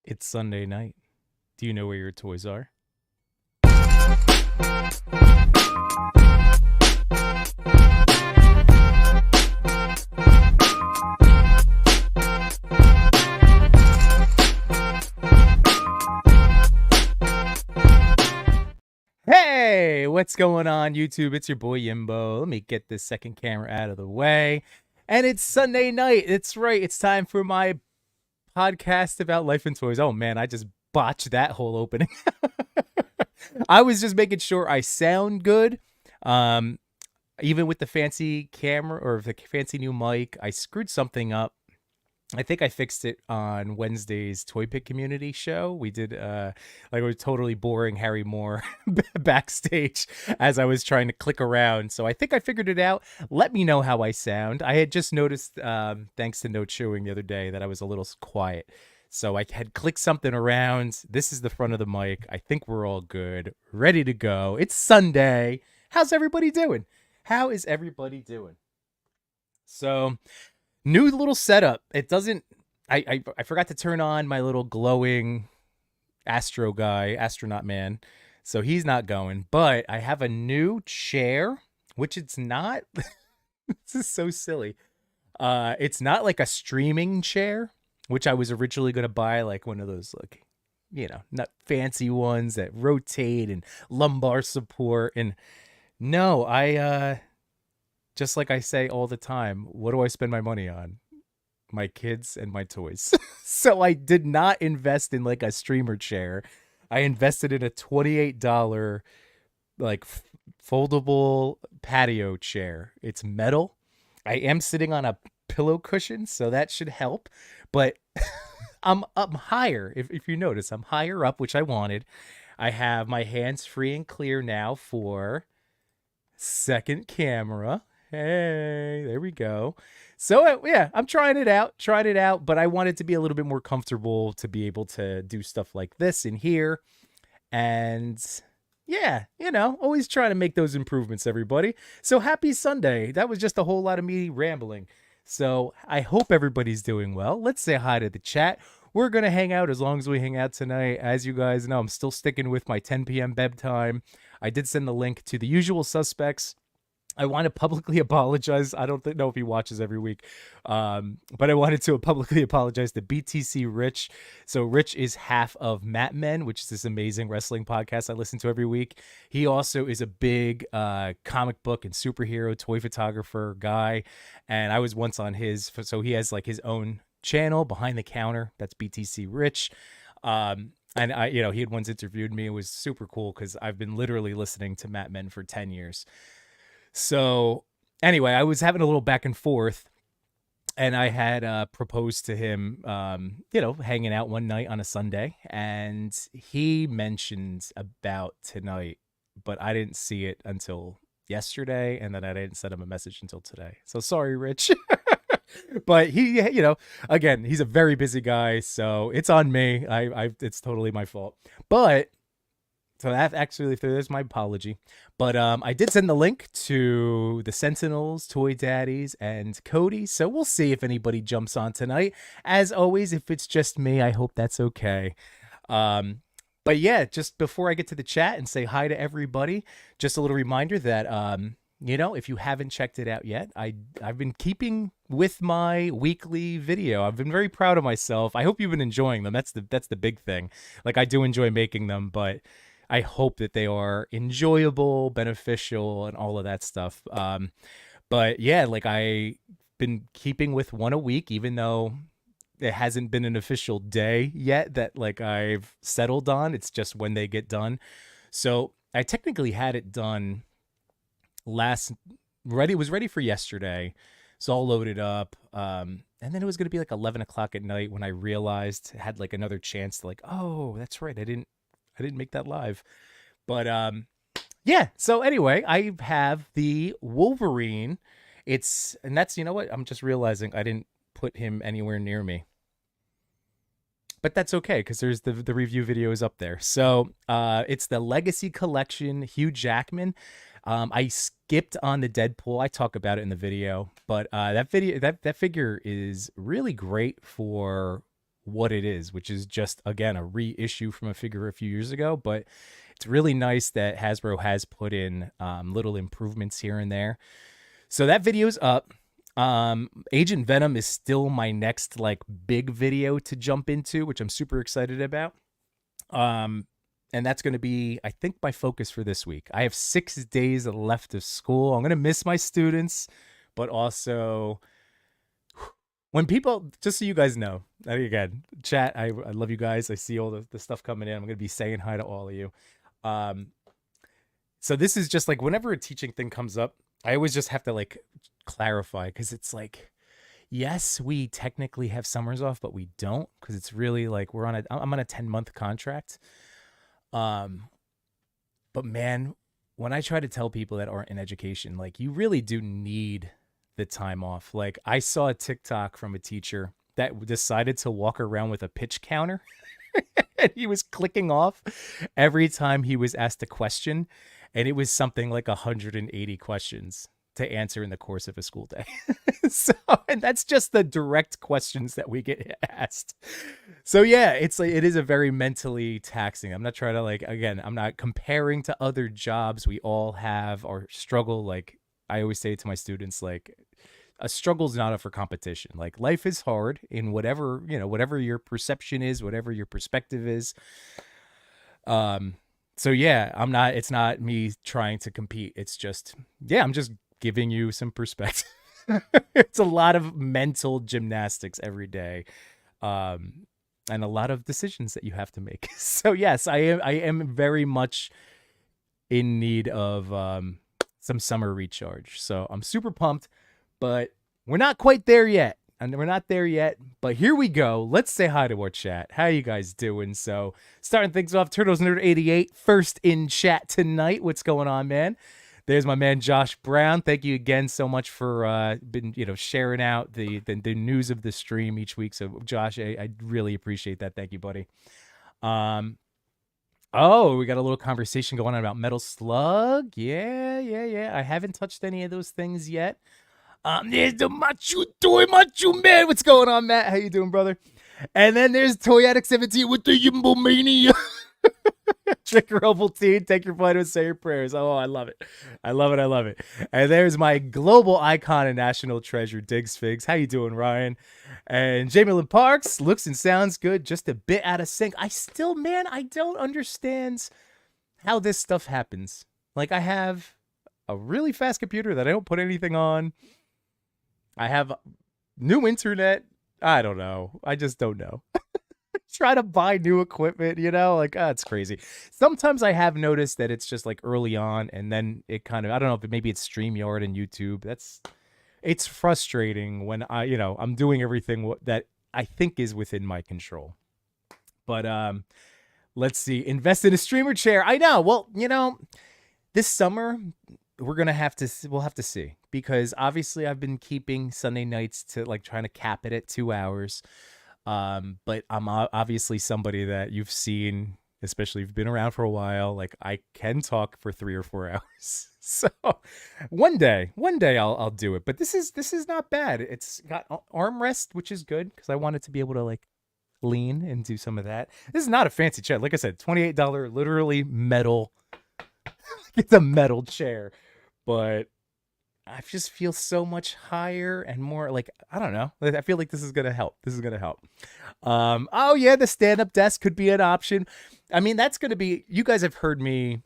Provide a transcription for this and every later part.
It's Sunday night. Do you know where your toys are? Hey, what's going on, YouTube? It's your boy Yimbo. Let me get this second camera out of the way. And it's Sunday night. It's right. It's time for my podcast about life and toys. Oh, man, I just botched that whole opening. I was just making sure I sound good. Um, Even with the fancy camera or the fancy new mic, I screwed something up. I think I fixed it on Wednesday's Toy Pick Community show. We did like a totally boring Harry Moore backstage as I was trying to click around. So I think I figured it out. Let me know how I sound. I had just noticed, thanks to No Chewing the other day, that I was a little quiet. So I had clicked something around. This is the front of the mic. I think we're all good, ready to go. It's Sunday. How's everybody doing? How is everybody doing? So, new little setup. It doesn't. I forgot to turn on my little glowing astro guy, astronaut man. So he's not going. But I have a new chair, which it's not. This is so silly. It's not like a streaming chair, which I was originally gonna buy, like one of those, like, not fancy ones that rotate and lumbar support. And no, I just like I say all the time, what do I spend my money on? My kids and my toys. So I did not invest in like a streamer chair. I invested in a $28 like foldable patio chair. It's metal. I am sitting on a pillow cushion, so that should help. But I'm up higher. If you notice, I'm higher up, which I wanted. I have my hands free and clear now for second camera. Hey, there we go. So yeah, I'm trying it out, but I want it to be a little bit more comfortable to be able to do stuff like this in here. And yeah, always trying to make those improvements, everybody. So happy Sunday. That was just a whole lot of me rambling. So I hope everybody's doing well. Let's say hi to the chat. We're going to hang out as long as we hang out tonight. As you guys know, I'm still sticking with my 10 p.m. bedtime. I did send the link to the usual suspects. I want to publicly apologize. I don't know if he watches every week, but I wanted to publicly apologize to BTC Rich. So Rich is half of Mat Men, which is this amazing wrestling podcast I listen to every week. He also is a big comic book and superhero toy photographer guy, and I was once on his. So he has like his own channel, Behind the Counter. That's BTC Rich. And I, he had once interviewed me. It was super cool because I've been literally listening to Mat Men for 10 years. So anyway, I was having a little back and forth, and I had proposed to him, hanging out one night on a Sunday, and he mentioned about tonight, but I didn't see it until yesterday, and then I didn't send him a message until today. So sorry, Rich. But he, again, he's a very busy guy, so it's on me. It's totally my fault. But so that actually, there's my apology. But I did send the link to the Sentinels, Toy Daddies, and Cody. So we'll see if anybody jumps on tonight. As always, if it's just me, I hope that's okay. But yeah, just before I get to the chat and say hi to everybody, just a little reminder that if you haven't checked it out yet, I've been keeping with my weekly video. I've been very proud of myself. I hope you've been enjoying them. That's the big thing. Like, I do enjoy making them, but I hope that they are enjoyable, beneficial, and all of that stuff. But yeah, like, I've been keeping with one a week, even though it hasn't been an official day yet that like I've settled on. It's just when they get done. So I technically had it done it was ready for yesterday. It's all loaded up. And then it was going to be like 11 o'clock at night when I realized I had like another chance to like, oh, that's right. I didn't make that live. But yeah, so anyway, I have the Wolverine. And that's, you know what? I'm just realizing I didn't put him anywhere near me. But that's okay, because there's the review video is up there. So it's the Legacy Collection Hugh Jackman. I skipped on the Deadpool. I talk about it in the video, but that figure is really great for what it is, which is just, again, a reissue from a figure a few years ago. But it's really nice that Hasbro has put in little improvements here and there. So that video's up. Agent Venom is still my next like big video to jump into, which I'm super excited about. And that's going to be, I think, my focus for this week. I have 6 days left of school. I'm going to miss my students, but also when people, just so you guys know, again, chat, I love you guys. I see all the stuff coming in. I'm going to be saying hi to all of you. So this is just like whenever a teaching thing comes up, I always just have to like clarify, because it's like, yes, we technically have summers off, but we don't, because it's really like I'm on a 10-month contract. But man, when I try to tell people that aren't in education, like you really do need the time off. Like I saw a TikTok from a teacher that decided to walk around with a pitch counter and he was clicking off every time he was asked a question. And it was something like 180 questions to answer in the course of a school day. So, and that's just the direct questions that we get asked. So yeah, it's like, it is a very mentally taxing. I'm not trying to like, again, I'm not comparing to other jobs. We all have our struggle. Like I always say to my students, like a struggle is not up for competition. Like life is hard in whatever, whatever your perception is, whatever your perspective is. So yeah, it's not me trying to compete. It's just, I'm just giving you some perspective. It's a lot of mental gymnastics every day. And a lot of decisions that you have to make. So yes, I am very much in need of some summer recharge. So I'm super pumped, but we're not quite there yet. But here we go. Let's say hi to our chat. How you guys doing? So starting things off, Turtles Nerd 88, first in chat tonight. What's going on, man? There's my man Josh Brown. Thank you again so much for sharing out the news of the stream each week. So Josh, I really appreciate that. Thank you, buddy. Oh, we got a little conversation going on about Metal Slug. Yeah. I haven't touched any of those things yet. There's the Macho Man. What's going on, Matt? How you doing, brother? And then there's Toy Addict 17 with the Yimbo Mania. Tricker Ovaltine, take your vitamins, say your prayers. Oh, I love it. I love it. And there's my global icon and national treasure, Diggs Figs. How you doing, Ryan? And Jamie Lynn Parks, looks and sounds good, just a bit out of sync. I don't understand how this stuff happens. Like, I have a really fast computer that I don't put anything on. I have new internet. I don't know. I just don't know. Try to buy new equipment, it's crazy. Sometimes I have noticed that it's just like early on, and then it kind of, I don't know if maybe it's StreamYard and YouTube. It's frustrating when I'm doing everything that I think is within my control. But let's see, invest in a streamer chair. I know. Well, this summer we'll have to see, because obviously I've been keeping Sunday nights to like trying to cap it at 2 hours. But I'm obviously somebody that you've seen, especially if you've been around for a while. Like I can talk for 3 or 4 hours. So one day I'll do it. But this is not bad. It's got armrest, which is good because I wanted to be able to like lean and do some of that. This is not a fancy chair. Like I said, $28, literally metal. It's a metal chair, but I just feel so much higher and more like, I don't know. I feel like this is going to help. Oh yeah, the stand-up desk could be an option. I mean, that's going to be, you guys have heard me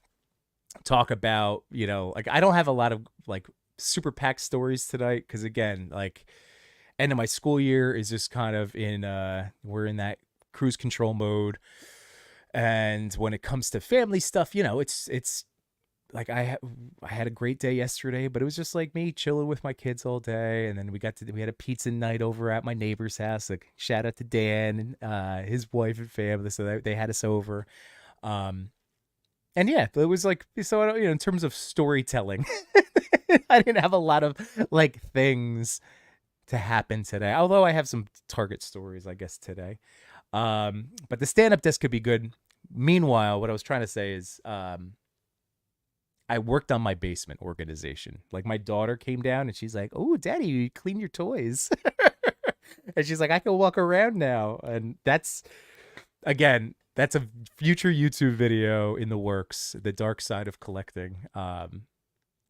talk about, like I don't have a lot of like super packed stories tonight. Cause again, like end of my school year is just kind of we're in that cruise control mode. And when it comes to family stuff, it's like I had a great day yesterday, but it was just like me chilling with my kids all day. And then we had a pizza night over at my neighbor's house. Like shout out to Dan and his wife and family. So they had us over. And yeah, it was like, so, in terms of storytelling, I didn't have a lot of like things to happen today. Although I have some Target stories, I guess, today. But the stand-up desk could be good. Meanwhile, what I was trying to say is, I worked on my basement organization. Like my daughter came down and she's like, "Oh, Daddy, you clean your toys." And she's like, I can walk around now. And that's, again, that's a future YouTube video in the works, the dark side of collecting.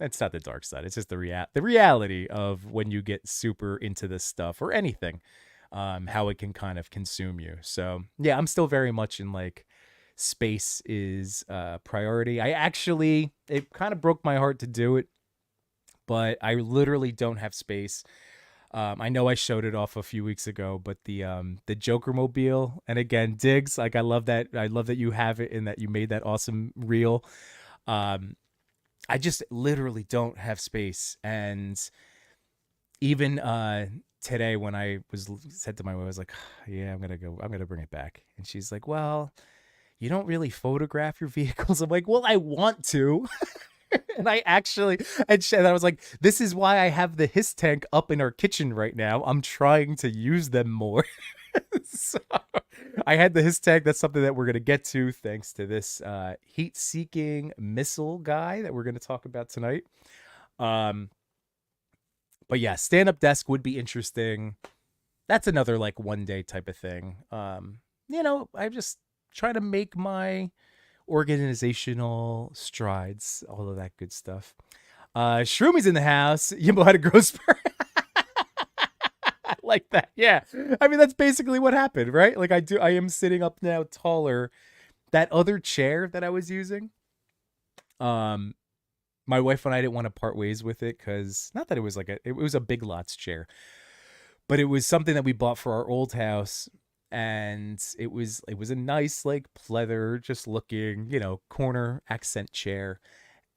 It's not the dark side. It's just the reality of when you get super into this stuff or anything, how it can kind of consume you. So yeah, I'm still very much in like space is priority. It kind of broke my heart to do it, but I literally don't have space. I know I showed it off a few weeks ago, but the Joker mobile, and again, Diggs, like I love that. I love that you have it and that you made that awesome reel. Um, I just literally don't have space, and even today when I was said to my wife, I was like, yeah, I'm gonna bring it back, and she's like, well, you don't really photograph your vehicles. I'm like, well, I want to. And and I was like, this is why I have the His tank up in our kitchen right now. I'm trying to use them more. So I had the His tank. That's something that we're going to get to thanks to this heat seeking missile guy that we're going to talk about tonight. Um, but yeah, stand up desk would be interesting. That's another like one day type of thing. I just try to make my organizational strides, all of that good stuff. Shroomies in the house. Yimbo had a growth spurt. I like that. Yeah. I mean, that's basically what happened, right? Like I am sitting up now taller. That other chair that I was using, um, my wife and I didn't want to part ways with it because not that it was it was a Big Lots chair, but it was something that we bought for our old house, and it was a nice like pleather just looking corner accent chair,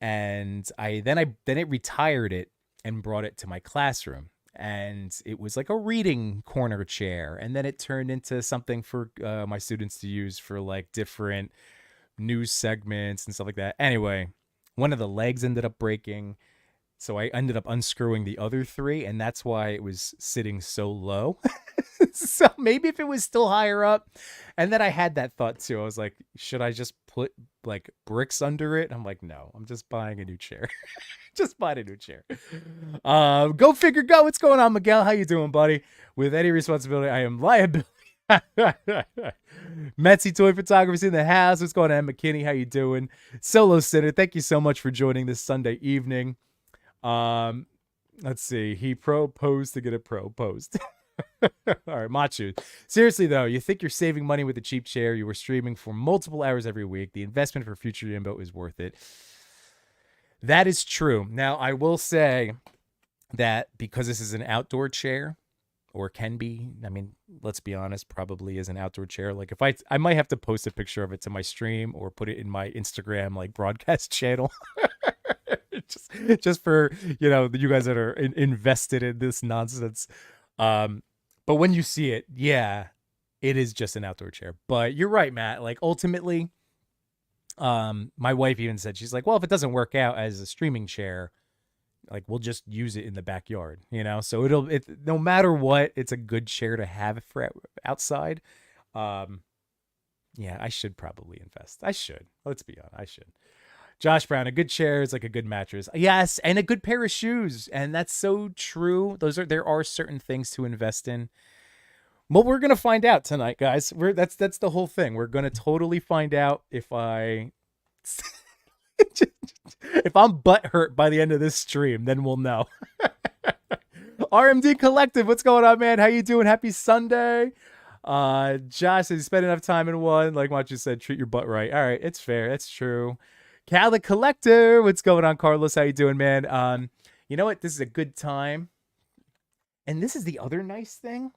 and then it retired it and brought it to my classroom, and it was like a reading corner chair, and then it turned into something for my students to use for like different news segments and stuff like that. Anyway, one of the legs ended up breaking, so I ended up unscrewing the other three, and that's why it was sitting so low. So maybe if it was still higher up. And then I had that thought too. I was like, should I just put like bricks under it? I'm like, no, I'm just buying a new chair. Just buying a new chair. Go figure, go. What's going on, Miguel? How you doing, buddy? With any responsibility, I am liability. Metsy Toy Photography's in the house. What's going on, McKinney? How you doing? Solo Sitter, thank you so much for joining this Sunday evening. Let's see. He proposed to get a proposed. All right, Machu. Seriously though, you think you're saving money with a cheap chair? You were streaming for multiple hours every week. The investment for future Yimbo is worth it. That is true. Now, I will say that because this is an outdoor chair, or can be, I mean, let's be honest, probably is an outdoor chair. Like if I might have to post a picture of it to my stream or put it in my Instagram like broadcast channel. just for you guys that are invested in this nonsense. But when you see it, yeah, it is just an outdoor chair. But you're right, Matt. Like ultimately, my wife even said, she's like, well, if it doesn't work out as a streaming chair, like we'll just use it in the backyard, So no matter what, it's a good chair to have for outside. Yeah, I should probably invest. I should. Let's be honest. I should. Josh Brown, a good chair is like a good mattress. Yes, and a good pair of shoes. And that's so true. There are certain things to invest in. Well, we're gonna find out tonight, guys. That's the whole thing. We're gonna totally find out if I'm butt hurt by the end of this stream, then we'll know. RMD Collective, what's going on, man? How you doing? Happy Sunday. Josh says you spent enough time in one. Like what you said, treat your butt right. All right, it's fair. That's true. Cal the Collector, what's going on, Carlos? How you doing, man? You know what? This is a good time. And this is the other nice thing,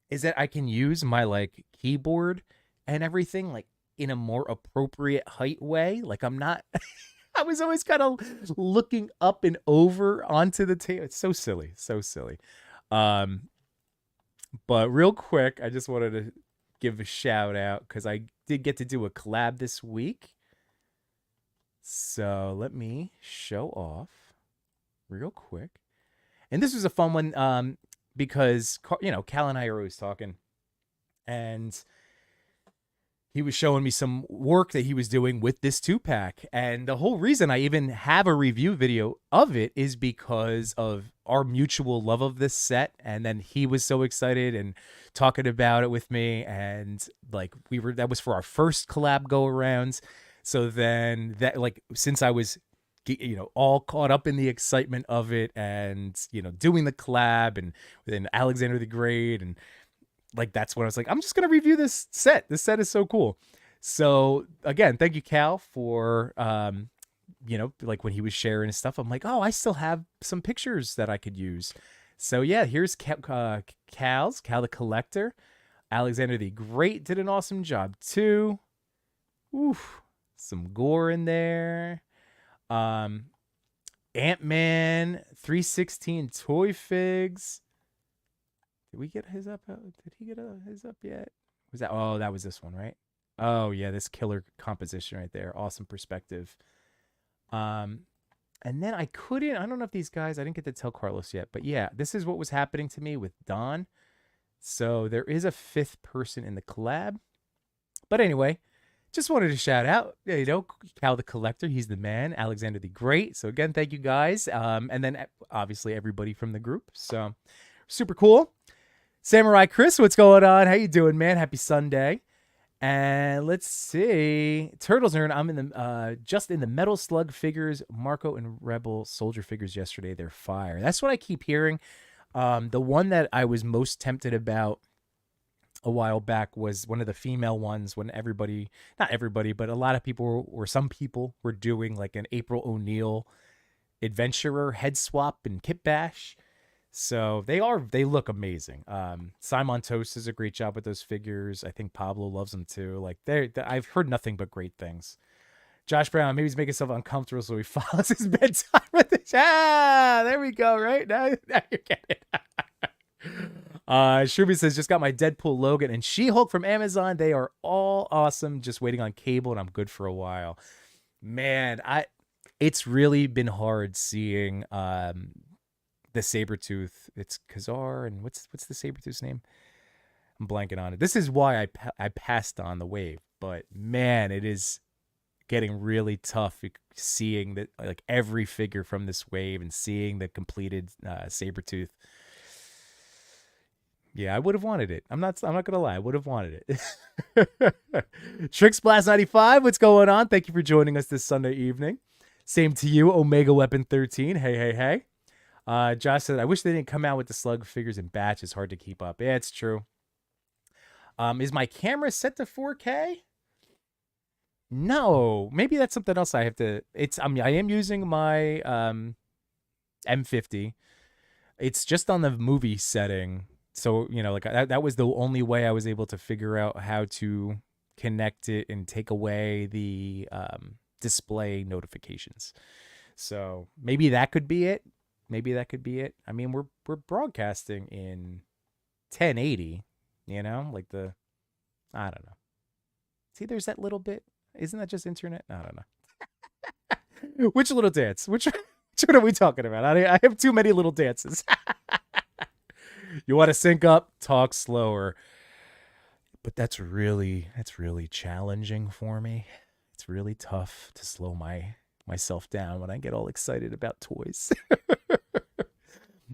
is that I can use my like keyboard and everything like in a more appropriate height way. Like I'm not I was always kind of looking up and over onto the table. It's so silly, so silly. But real quick, I just wanted to give a shout out because I did get to do a collab this week. So let me show off real quick. And this was a fun one because, Cal and I are always talking. And he was showing me some work that he was doing with this 2-pack. And the whole reason I even have a review video of it is because of our mutual love of this set. And then he was so excited and talking about it with me. And like that was for our first collab go arounds. So then that, like, since I was, all caught up in the excitement of it and, doing the collab and then Alexander the Great, and like, that's when I was like, I'm just going to review this set. This set is so cool. So again, thank you, Cal, for, like when he was sharing his stuff, I'm like, oh, I still have some pictures that I could use. So yeah, here's Cal the Collector. Alexander the Great did an awesome job too. Oof, some gore in there. Ant-Man 316 toy figs. Did we get his up? Did he get his up yet? Was that? Oh, that was this one, right? Oh yeah, this killer composition right there. Awesome perspective. And then I don't know if these guys, I didn't get to tell Carlos yet, but yeah, this is what was happening to me with Don. So there is a 5th person in the collab. But anyway, just wanted to shout out, Cal the Collector. He's the man. Alexander the Great. So again, thank you guys. And then obviously everybody from the group. So super cool. Samurai Chris, what's going on? How you doing, man? Happy Sunday. And let's see. Turtles Nerd, I'm in the just in the Metal Slug figures, Marco and Rebel Soldier figures yesterday. They're fire. That's what I keep hearing. The one that I was most tempted about a while back was one of the female ones, when not everybody, but a lot of people or some people were doing like an April O'Neil adventurer head swap and kit bash. So they look amazing. Simon Toast does a great job with those figures. I think Pablo loves them too. Like I've heard nothing but great things. Josh Brown, maybe he's making himself uncomfortable, so he follows his bedtime with the there we go. Right now you get it. Shrooby says, just got my Deadpool, Logan, and She-Hulk from Amazon. They are all awesome. Just waiting on cable, and I'm good for a while. Man, it's really been hard seeing the Sabretooth. It's Kazar, and what's the Sabretooth's name? I'm blanking on it. This is why I passed on the wave, but man, it is getting really tough seeing that, like, every figure from this wave and seeing the completed Sabretooth. Yeah, I would have wanted it. I'm not gonna lie, I would have wanted it. Tricks Blast 95, what's going on? Thank you for joining us this Sunday evening. Same to you, Omega Weapon 13. Hey. Josh said, I wish they didn't come out with the slug figures in batches. Hard to keep up. Yeah, it's true. Is my camera set to 4K? No, maybe that's something else I have to. I am using my M50. It's just on the movie setting. So, like that was the only way I was able to figure out how to connect it and take away the display notifications. So maybe that could be it. I mean, we're broadcasting in 1080, like I don't know. See, there's that little bit. Isn't that just internet? I don't know. Which little dance? Which one are we talking about? I have too many little dances. You want to sync up? Talk slower. But that's really challenging for me. It's really tough to slow myself down when I get all excited about toys.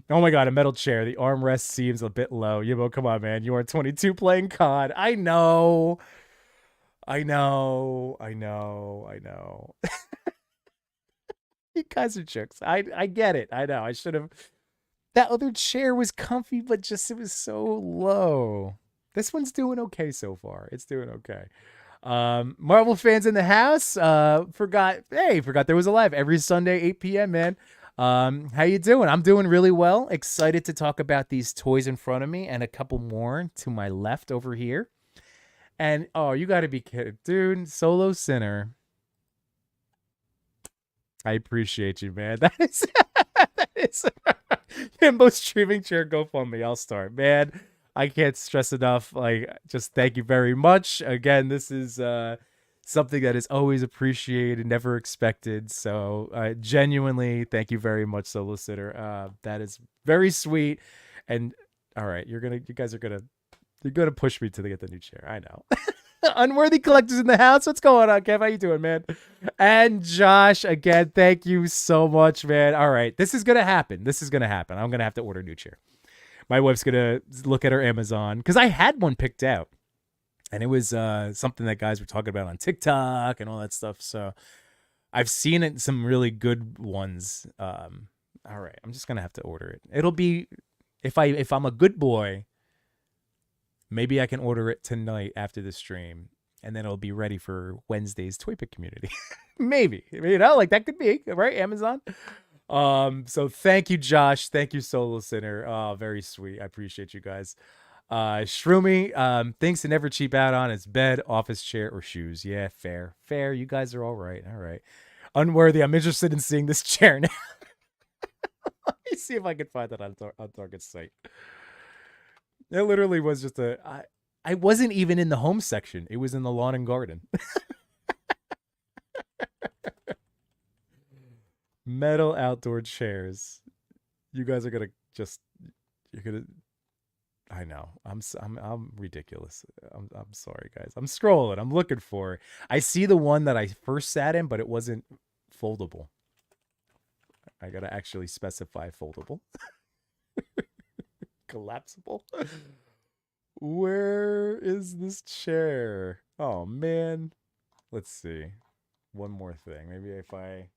Oh my god, a metal chair. The armrest seems a bit low. Yimbo, come on, man. You are 22 playing COD. I know. You guys are jerks. I get it. I know. I should have. That other chair was comfy, but just it was so low. This one's doing okay so far. It's doing okay. Marvel fans in the house. Forgot there was a live every Sunday, 8 p.m., man. How you doing? I'm doing really well. Excited to talk about these toys in front of me and a couple more to my left over here. And you gotta be kidding, dude. Solo Sinner. I appreciate you, man. That is Himbo streaming chair GoFundMe. I'll start, man. I can't stress enough. Like, just thank you very much. Again, this is something that is always appreciated, never expected. So genuinely, thank you very much, Solo Sitter. That is very sweet. And all right, you're gonna push me to get the new chair. I know. Unworthy collectors in the house. What's going on, Kev? How you doing, man? And Josh, again, thank you so much, man. All right, this is gonna happen. This is gonna happen. I'm gonna have to order a new chair. My wife's gonna look at her Amazon because I had one picked out, and it was something that guys were talking about on TikTok and all that stuff. So I've seen it some really good ones. All right, I'm just gonna have to order it. It'll be if I'm a good boy. Maybe I can order it tonight after the stream, and then it'll be ready for Wednesday's Toy Pick community. Maybe, like that could be right. Amazon. So thank you, Josh. Thank you, Solo Sinner. Oh, very sweet. I appreciate you guys. Shroomy, things to never cheap out on is bed, office chair, or shoes. Yeah, fair. You guys are all right. All right. Unworthy. I'm interested in seeing this chair now. Let me see if I can find that on Target's site. It literally was just I wasn't even in the home section. It was in the lawn and garden. Metal outdoor chairs. You guys are gonna you're gonna. I know. I'm ridiculous. I'm sorry, guys. I'm scrolling. I'm looking for it. I see the one that I first sat in, but it wasn't foldable. I gotta actually specify foldable. Collapsible. Where is this chair? Oh man. Let's see. One more thing. Maybe if I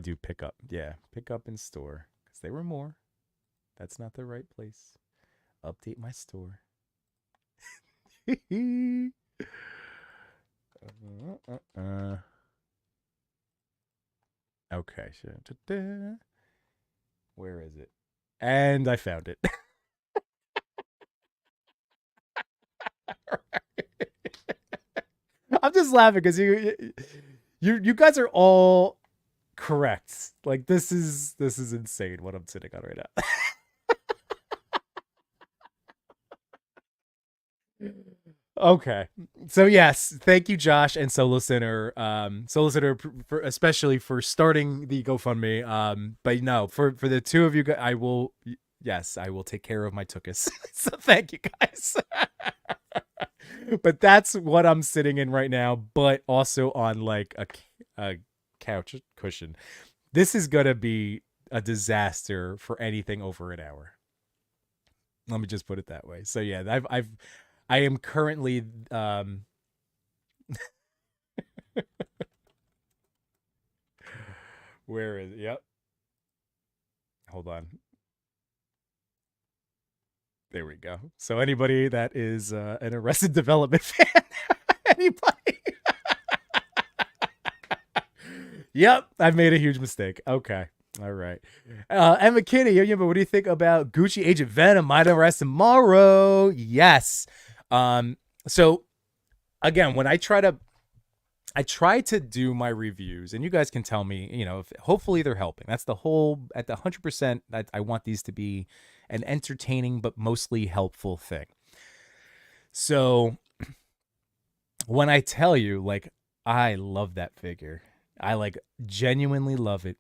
do pick up. Yeah, pick up in store. Because there were more. That's not the right place. Update my store. Okay. Where is it? And I found it. I'm just laughing because you guys are all correct. Like this is insane what I'm sitting on right now. Okay. So yes, thank you, Josh and Solo Sinner. Solo Sinner, especially for starting the GoFundMe. But no, for the two of you guys, I will. Yes, I will take care of my tuchus. So thank you, guys. But that's what I'm sitting in right now. But also on like a couch cushion. This is gonna be a disaster for anything over an hour. Let me just put it that way. So yeah, I am currently where is it? Yep. Hold on. There we go. So anybody that is an Arrested Development fan, anybody? Yep, I've made a huge mistake. Okay. All right. And McKinney, but what do you think about Gucci Agent Venom might arrest tomorrow? Yes. So again, when I try to do my reviews, and you guys can tell me, if hopefully they're helping. That's the whole at the 100% that I want these to be an entertaining but mostly helpful thing. So when I tell you, like, I love that figure, I like genuinely love it.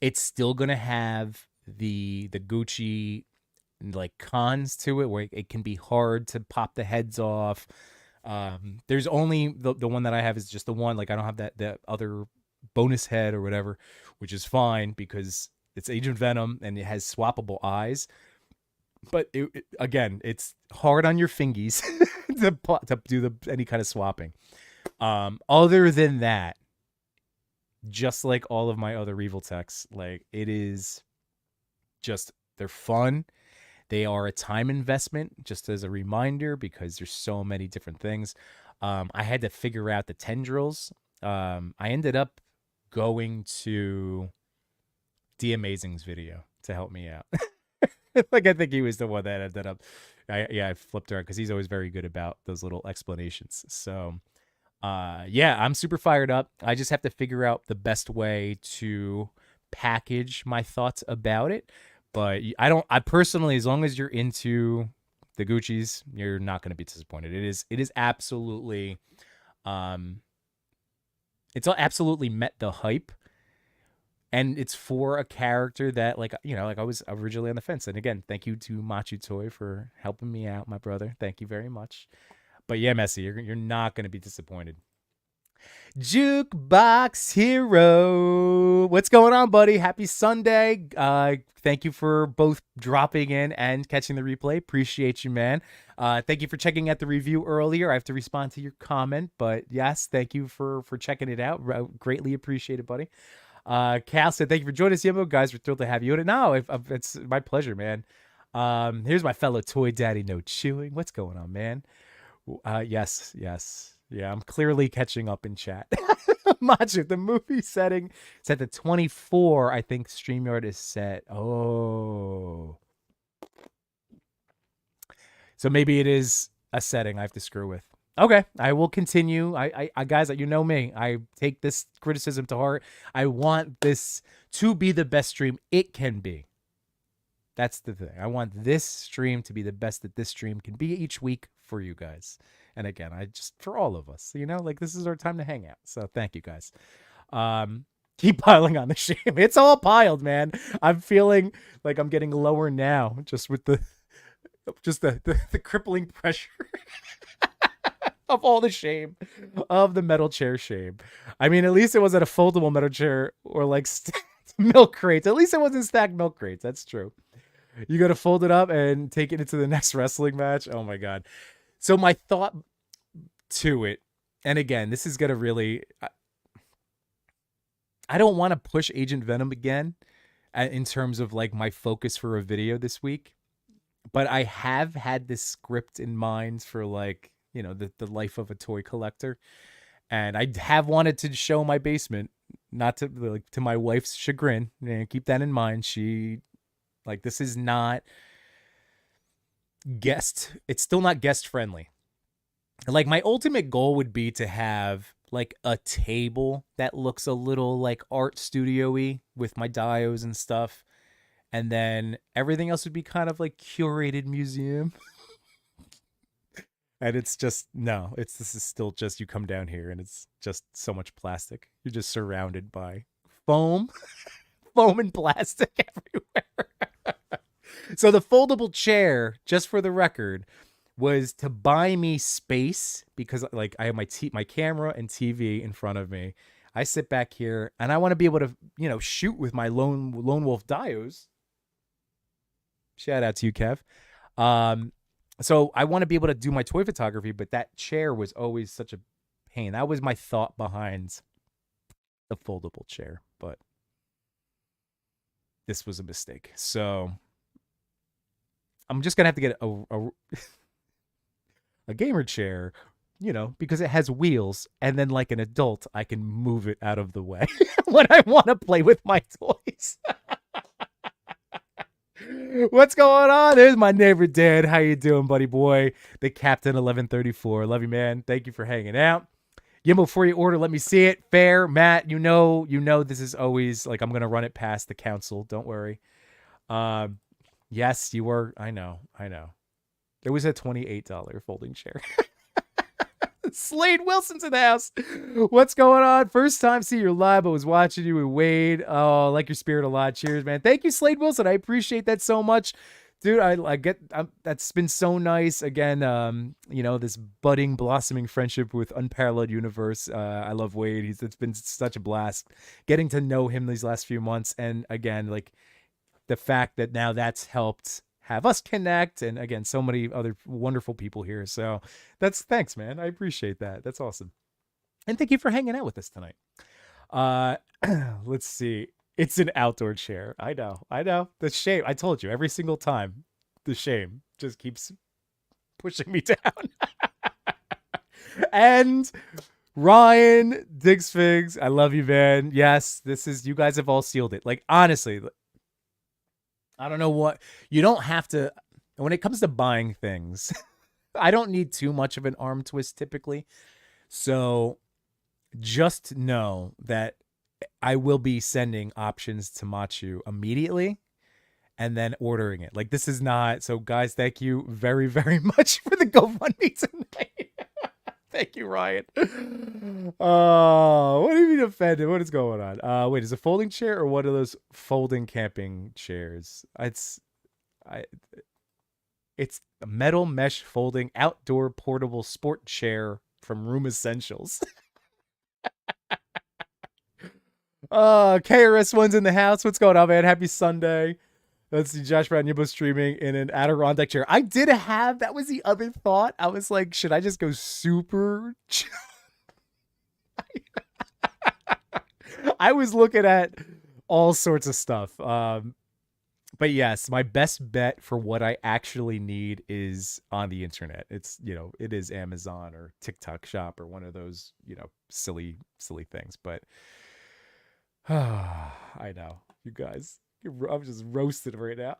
It's still gonna have the Gucci like cons to it where it can be hard to pop the heads off. There's only the one that I have is just the one. Like I don't have that other bonus head or whatever, which is fine because it's Agent Venom and it has swappable eyes. But again, it's hard on your fingies to do any kind of swapping. Other than that, just like all of my other Evil Techs, like it is just they're fun. They are a time investment, just as a reminder, because there's so many different things. I had to figure out the tendrils. I ended up going to D Amazing's video to help me out. Like I think he was the one that ended up. I flipped around because he's always very good about those little explanations. So, yeah, I'm super fired up. I just have to figure out the best way to package my thoughts about it. But I personally, as long as you're into the Gucci's, you're not going to be disappointed. It is absolutely, it's absolutely met the hype. and it's for a character that, like, like I was originally on the fence. And again, thank you to Machu Toy for helping me out, my brother. Thank you very much. But yeah, Messi, you're not going to be disappointed. Jukebox Hero. What's going on, buddy? Happy Sunday. Thank you for both dropping in and catching the replay. Appreciate you, man. Thank you for checking out the review earlier. I have to respond to your comment, but yes, thank you for checking it out. Greatly appreciated, buddy. Cal said, thank you for joining us, Yimbo. Guys, we're thrilled to have you. No, it's my pleasure, man. Here's my fellow toy daddy, No Chewing. What's going on, man? Yes. Yeah, I'm clearly catching up in chat. Machu, the movie setting set to 24. I think StreamYard is set. Oh. So maybe it is a setting I have to screw with. Okay, I will continue. I guys, you know me. I take this criticism to heart. I want this to be the best stream it can be. That's the thing. I want this stream to be the best that this stream can be each week for you guys. And again, for all of us, like this is our time to hang out. So thank you guys. Keep piling on the shame. It's all piled, man. I'm feeling like I'm getting lower now, just with the crippling pressure of all the shame of the metal chair shame. I mean, at least it wasn't a foldable metal chair or like milk crates. At least it wasn't stacked milk crates. That's true. You got to fold it up and take it into the next wrestling match. Oh my God. So my thought to it, and again, this is going to really, I don't want to push Agent Venom again in terms of like my focus for a video this week, but I have had this script in mind for like, the life of a toy collector. And I have wanted to show my basement, not to my wife's chagrin. Keep that in mind. She, like, this is not it's still not guest friendly. Like, my ultimate goal would be to have like a table that looks a little like art studio-y with my dios and stuff. And then everything else would be kind of like curated museum. And it's just, no, this is still just, you come down here and it's just so much plastic. You're just surrounded by foam, foam and plastic everywhere. So the foldable chair, just for the record, was to buy me space because like I have my camera and TV in front of me. I sit back here and I want to be able to, shoot with my lone wolf dios. Shout out to you, Kev. So I want to be able to do my toy photography, but that chair was always such a pain. That was my thought behind the foldable chair, but this was a mistake. So I'm just gonna have to get a gamer chair, because it has wheels, and then like an adult, I can move it out of the way when I want to play with my toys. What's going on? There's my neighbor Dan. How you doing, buddy boy? The Captain 1134. Love you, man. Thank you for hanging out. Yimbo, before you order, let me see it. Fair, Matt. You know, this is always like I'm gonna run it past the council. Don't worry. Yes, you were. I know. There was a $28 folding chair. Slade Wilson's in the house. What's going on? First time see you live. I was watching you with Wade. Oh, I like your spirit a lot. Cheers, man. Thank you, Slade Wilson. I appreciate that so much. Dude, that's been so nice. Again, this budding, blossoming friendship with Unparalleled Universe. I love Wade. It's been such a blast getting to know him these last few months. And again, like the fact that now that's helped have us connect, and again, so many other wonderful people here. So thanks, man. I appreciate that. That's awesome. And thank you for hanging out with us tonight. Let's see. It's an outdoor chair. I know. The shame. I told you every single time. The shame just keeps pushing me down. And Ryan Diggs Figs, I love you, man. Yes, you guys have all sealed it. Like, honestly, I don't know what, you don't have to, when it comes to buying things, I don't need too much of an arm twist typically. So just know that I will be sending options to Machu immediately and then ordering it. Like, this is not, so guys, thank you very, very much for the GoFundMe tonight. Thank you, Ryan. Oh, what do you mean offended? What is going on? Wait, is it a folding chair or one of those folding camping chairs? I, it's a metal mesh folding outdoor portable sport chair from Room Essentials. KRS1's in the house. What's going on, man? Happy Sunday. Let's see, Josh Brown Yimbo streaming in an Adirondack chair. I did have, that was the other thought. I was like, should I just go super chill? I was looking at all sorts of stuff. But yes, my best bet for what I actually need is on the internet. It's, it is Amazon or TikTok Shop or one of those, silly things. But I know, you guys. I'm just roasted right now.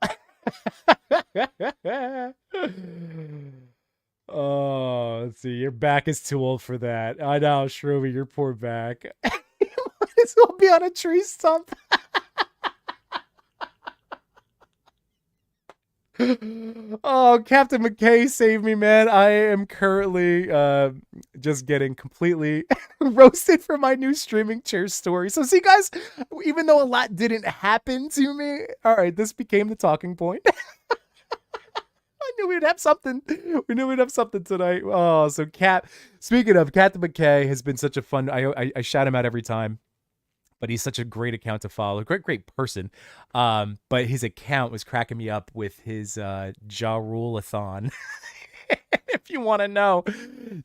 Oh, let's see. Your back is too old for that. I know, Shroomy, your poor back. Might as well be on a tree stump. Oh, Captain McKay saved me, man. I am currently just getting completely roasted for my new streaming chair story. So see, guys, even though a lot didn't happen to me, all right, this became the talking point. I knew we'd have something. We knew we'd have something tonight. Oh, so speaking of, Captain McKay has been such a fun, I shout him out every time. But he's such a great account to follow. Great person. But his account was cracking me up with his Ja Rule-a-thon. If you want to know,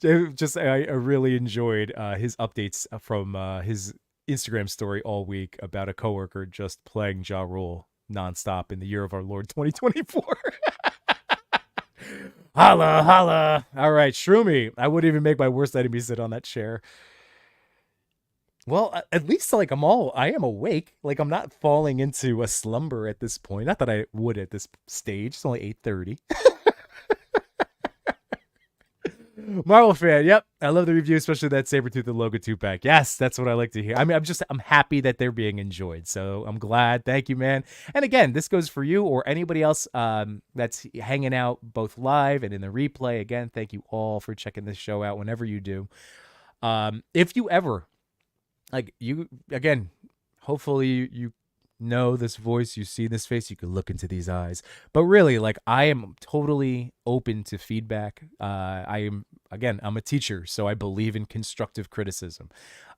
I really enjoyed his updates from his Instagram story all week about a coworker just playing Ja Rule nonstop in the year of our Lord 2024. Holla, holla. All right, Shroomy. I wouldn't even make my worst enemy sit on that chair. Well, at least I am awake. Like, I'm not falling into a slumber at this point. Not that I would at this stage. It's only 8:30. Marvel fan, yep. I love the review, especially that Sabretooth and Logan 2-pack. Yes, that's what I like to hear. I mean, I'm happy that they're being enjoyed. So I'm glad. Thank you, man. And again, this goes for you or anybody else that's hanging out both live and in the replay. Again, thank you all for checking this show out whenever you do. If you ever, like, you, again, hopefully you know this voice, you see this face, you can look into these eyes. But really, like, I am totally open to feedback. I'm a teacher, so I believe in constructive criticism.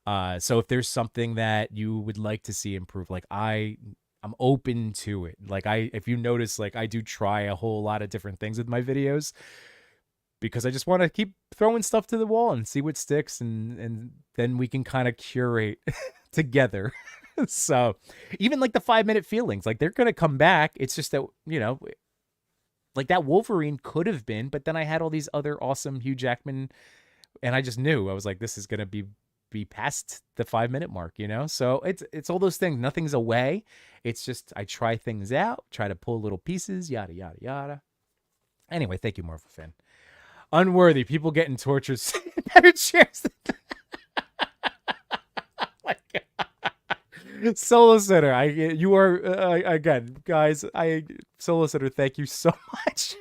So if there's something that you would like to see improve, like, I'm open to it. Like, if you notice, like, I do try a whole lot of different things with my videos because I just want to keep throwing stuff to the wall and see what sticks, and then we can kind of curate together. So even like the 5-minute feelings, like, they're going to come back. It's just that, like, that Wolverine could have been, but then I had all these other awesome Hugh Jackman, and I just knew, I was like, this is going to be past the 5-minute mark, So it's all those things. Nothing's away. It's just, I try things out, try to pull little pieces, yada, yada, yada. Anyway, thank you, Marvel fan. Unworthy people getting tortured. Better chairs. Oh my God. Solo Center, you are again, guys. Solo Center, thank you so much.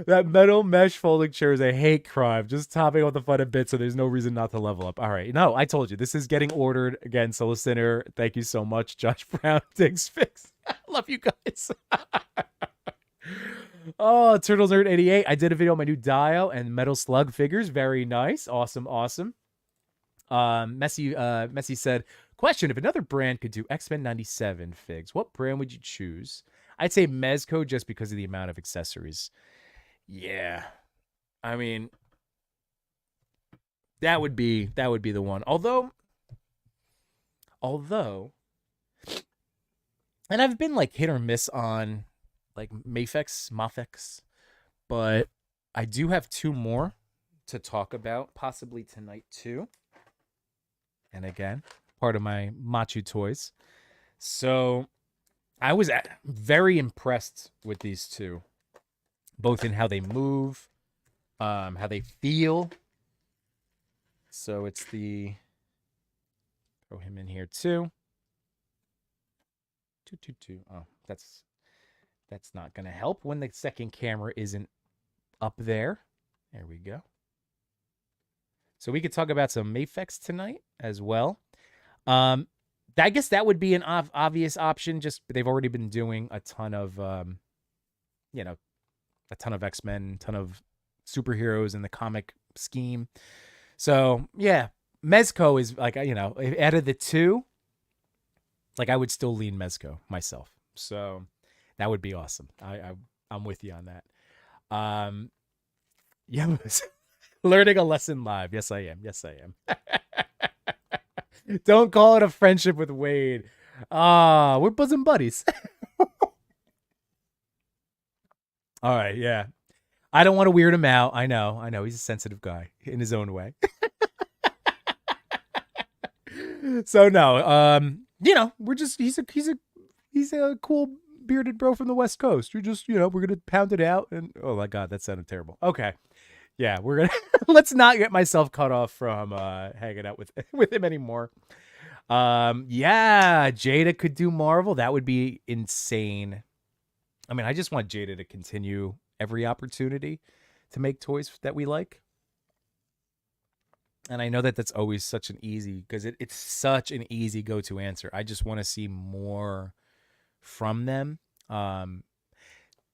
That metal mesh folding chair is a hate crime. Just topping off the fun a bit, so there's no reason not to level up. All right, no, I told you this is getting ordered again. Solo Center, thank you so much. Josh Brown, Diggs Fix. Love you guys. Oh, Turtles Nerd 88. I did a video on my new Dio and Metal Slug figures. Very nice. Awesome. Messi said, question, if another brand could do X-Men 97 figs, what brand would you choose? I'd say Mezco, just because of the amount of accessories. Yeah. I mean, that would be the one. Although, and I've been like hit or miss on like Mafex, but I do have 2 more to talk about, possibly tonight too. And again, part of my Machu toys. So I was very impressed with these 2, both in how they move, how they feel. So it's throw him in here too. 222. Oh, that's not going to help when the second camera isn't up there. There we go. So we could talk about some Mafex tonight as well. Um, I guess that would be an obvious option. Just they've already been doing a ton of, you know, a ton of X-Men, ton of superheroes in the comic scheme. So yeah, Mezco is like, out of the two, like I would still lean Mezco myself. So that would be awesome. I'm with you on that. Yeah, learning a lesson live. Yes, I am. Yes, I am. Don't call it a friendship with Wade. We're bosom buddies. All right, yeah. I don't want to weird him out. I know. He's a sensitive guy in his own way. So no, we're just he's a cool bearded bro from the West Coast. We're just, we're gonna pound it out and oh my god, that sounded terrible. Okay. Yeah, we're gonna let's not get myself cut off from hanging out with him anymore. Yeah, Jada could do Marvel. That would be insane. I mean, I just want Jada to continue every opportunity to make toys that we like. And I know that that's always such an easy because it's such an easy go-to answer. I just want to see more from them.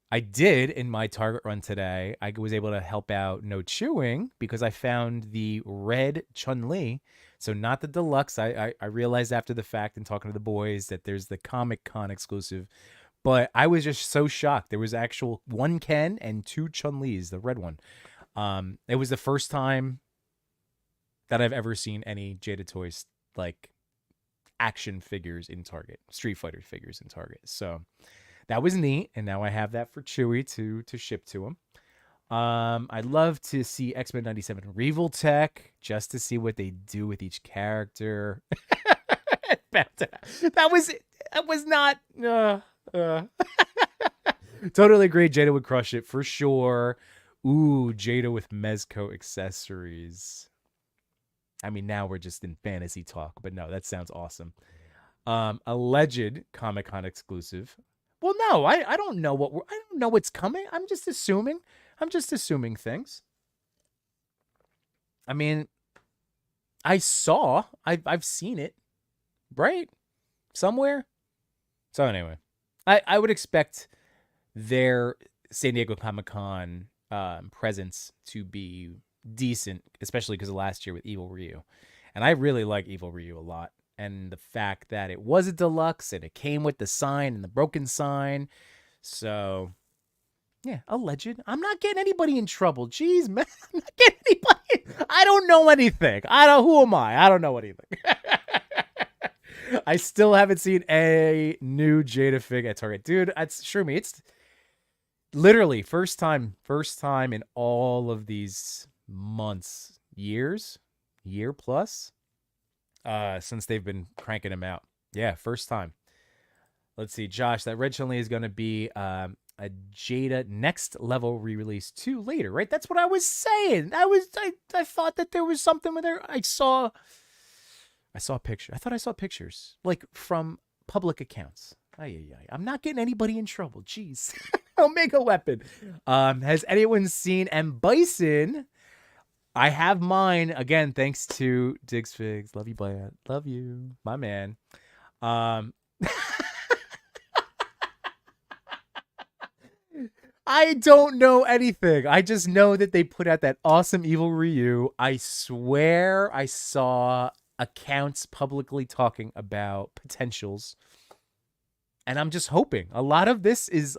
I did in my Target run today. I was able to help out No Chewing because I found the red Chun-Li. So not the deluxe. I realized after the fact and talking to the boys that there's the Comic Con exclusive. But I was just so shocked. There was actual one Ken and two Chun-Lis, the red one. It was the first time that I've ever seen any Jada Toys like action figures in Target, Street Fighter figures in Target. So that was neat, and now I have that for Chewy to ship to him. I'd love to see X-Men 97 Revoltech just to see what they do with each character. that was not totally agree. Jada would crush it for sure. Ooh, Jada with Mezco accessories. I mean, now we're just in fantasy talk, but no, that sounds awesome. Alleged Comic-Con exclusive. Well, no, I don't know I don't know what's coming. I'm just assuming things. I mean, I've seen it, right? Somewhere. So anyway, I would expect their San Diego Comic-Con presence to be decent, especially because of last year with Evil Ryu. And I really like Evil Ryu a lot. And the fact that it was a deluxe and it came with the sign and the broken sign. So, yeah, alleged. I'm not getting anybody in trouble. Jeez, man. I'm not getting anybody. I don't know anything. Who am I? I don't know anything. I still haven't seen a new Jada fig at Target. Dude, it's Shroomy. It's literally first time in all of these months, year plus, since they've been cranking them out. Yeah, first time. Let's see, Josh, that Red Chun-Li is going to be a Jada next level re-release 2 later, right? That's what I was saying. I thought that there was something with her. I saw a picture. I thought I saw pictures like from public accounts. I'm not getting anybody in trouble. Jeez. Omega Weapon. Has anyone seen M. Bison? I have mine again, thanks to Diggs Figs. Love you, Bland. Love you, my man. I don't know anything. I just know that they put out that awesome Evil Ryu. I swear I saw accounts publicly talking about potentials. And I'm just hoping. A lot of this is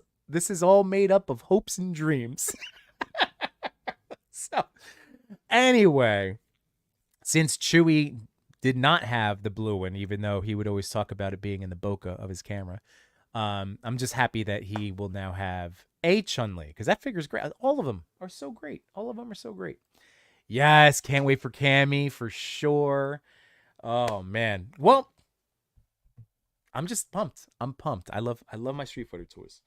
all made up of hopes and dreams. So, anyway, since Chewie did not have the blue one, even though he would always talk about it being in the bokeh of his camera, I'm just happy that he will now have a Chun-Li, because that figure's great. All of them are so great. Yes, can't wait for Cammy for sure. Oh man. Well, I'm just pumped. I'm pumped. I love my Street Fighter toys.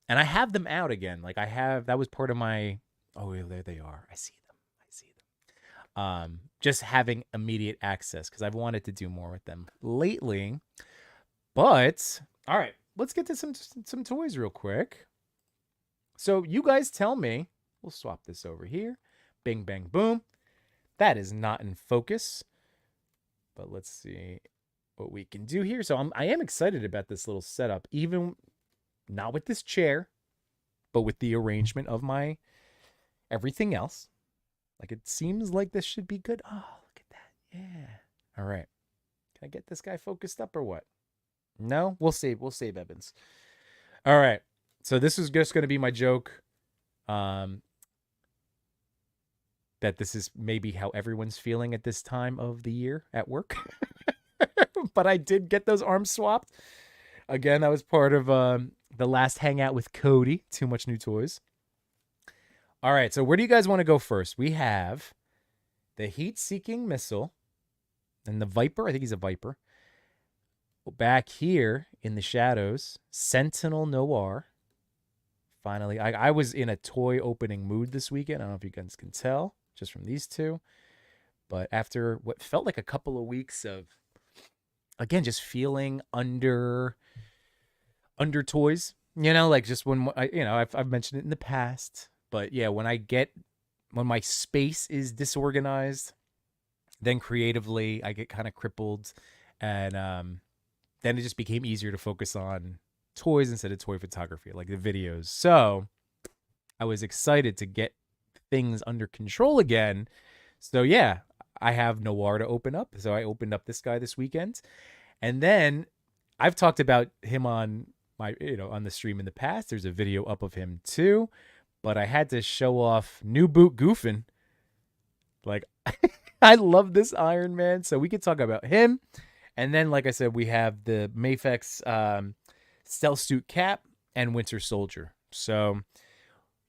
And I have them out again. Like that was part of my, oh, there they are. I see them. Just having immediate access because I've wanted to do more with them lately. But all right, let's get to some toys real quick. So you guys tell me. We'll swap this over here. Bing, bang, boom. That is not in focus, but let's see what we can do here. So I am excited about this little setup, even not with this chair, but with the arrangement of my everything else. Like, it seems like this should be good. Oh, look at that. Yeah. All right. Can I get this guy focused up or what? No? We'll save Evans. All right. So this is just going to be my joke. That this is maybe how everyone's feeling at this time of the year at work. But I did get those arms swapped. Again, that was part of the last hangout with Cody. Too much new toys. All right, so where do you guys want to go first? We have the heat-seeking missile and the Viper. I think he's a Viper. Back here in the shadows, Sentinel Noir. Finally, I was in a toy opening mood this weekend. I don't know if you guys can tell just from these two. But after what felt like a couple of weeks of, again, just feeling under toys, like just when I've mentioned it in the past. But yeah, when my space is disorganized, then creatively I get kind of crippled, and then it just became easier to focus on toys instead of toy photography, like the videos. So I was excited to get things under control again. So yeah, I have Noir to open up. So I opened up this guy this weekend, and then I've talked about him on my on the stream in the past. There's a video up of him too. But I had to show off New Boot Goofin. Like, I love this Iron Man. So we could talk about him. And then, like I said, we have the Mafex Stealth Suit Cap and Winter Soldier. So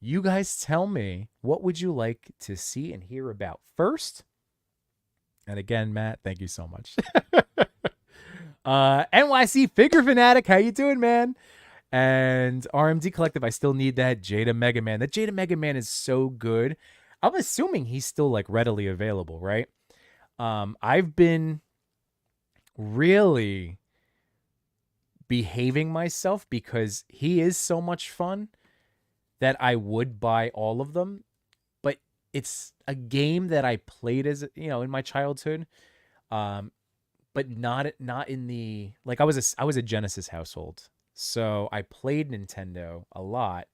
you guys tell me, what would you like to see and hear about first? And again, Matt, thank you so much. NYC Figure Fanatic, how you doing, man? And RMD Collective, I still need that Jada Mega Man. That Jada Mega Man is so good. I'm assuming he's still like readily available, right? I've been really behaving myself because he is so much fun that I would buy all of them. But it's a game that I played as in my childhood, but not in the I was a Genesis household. So I played Nintendo a lot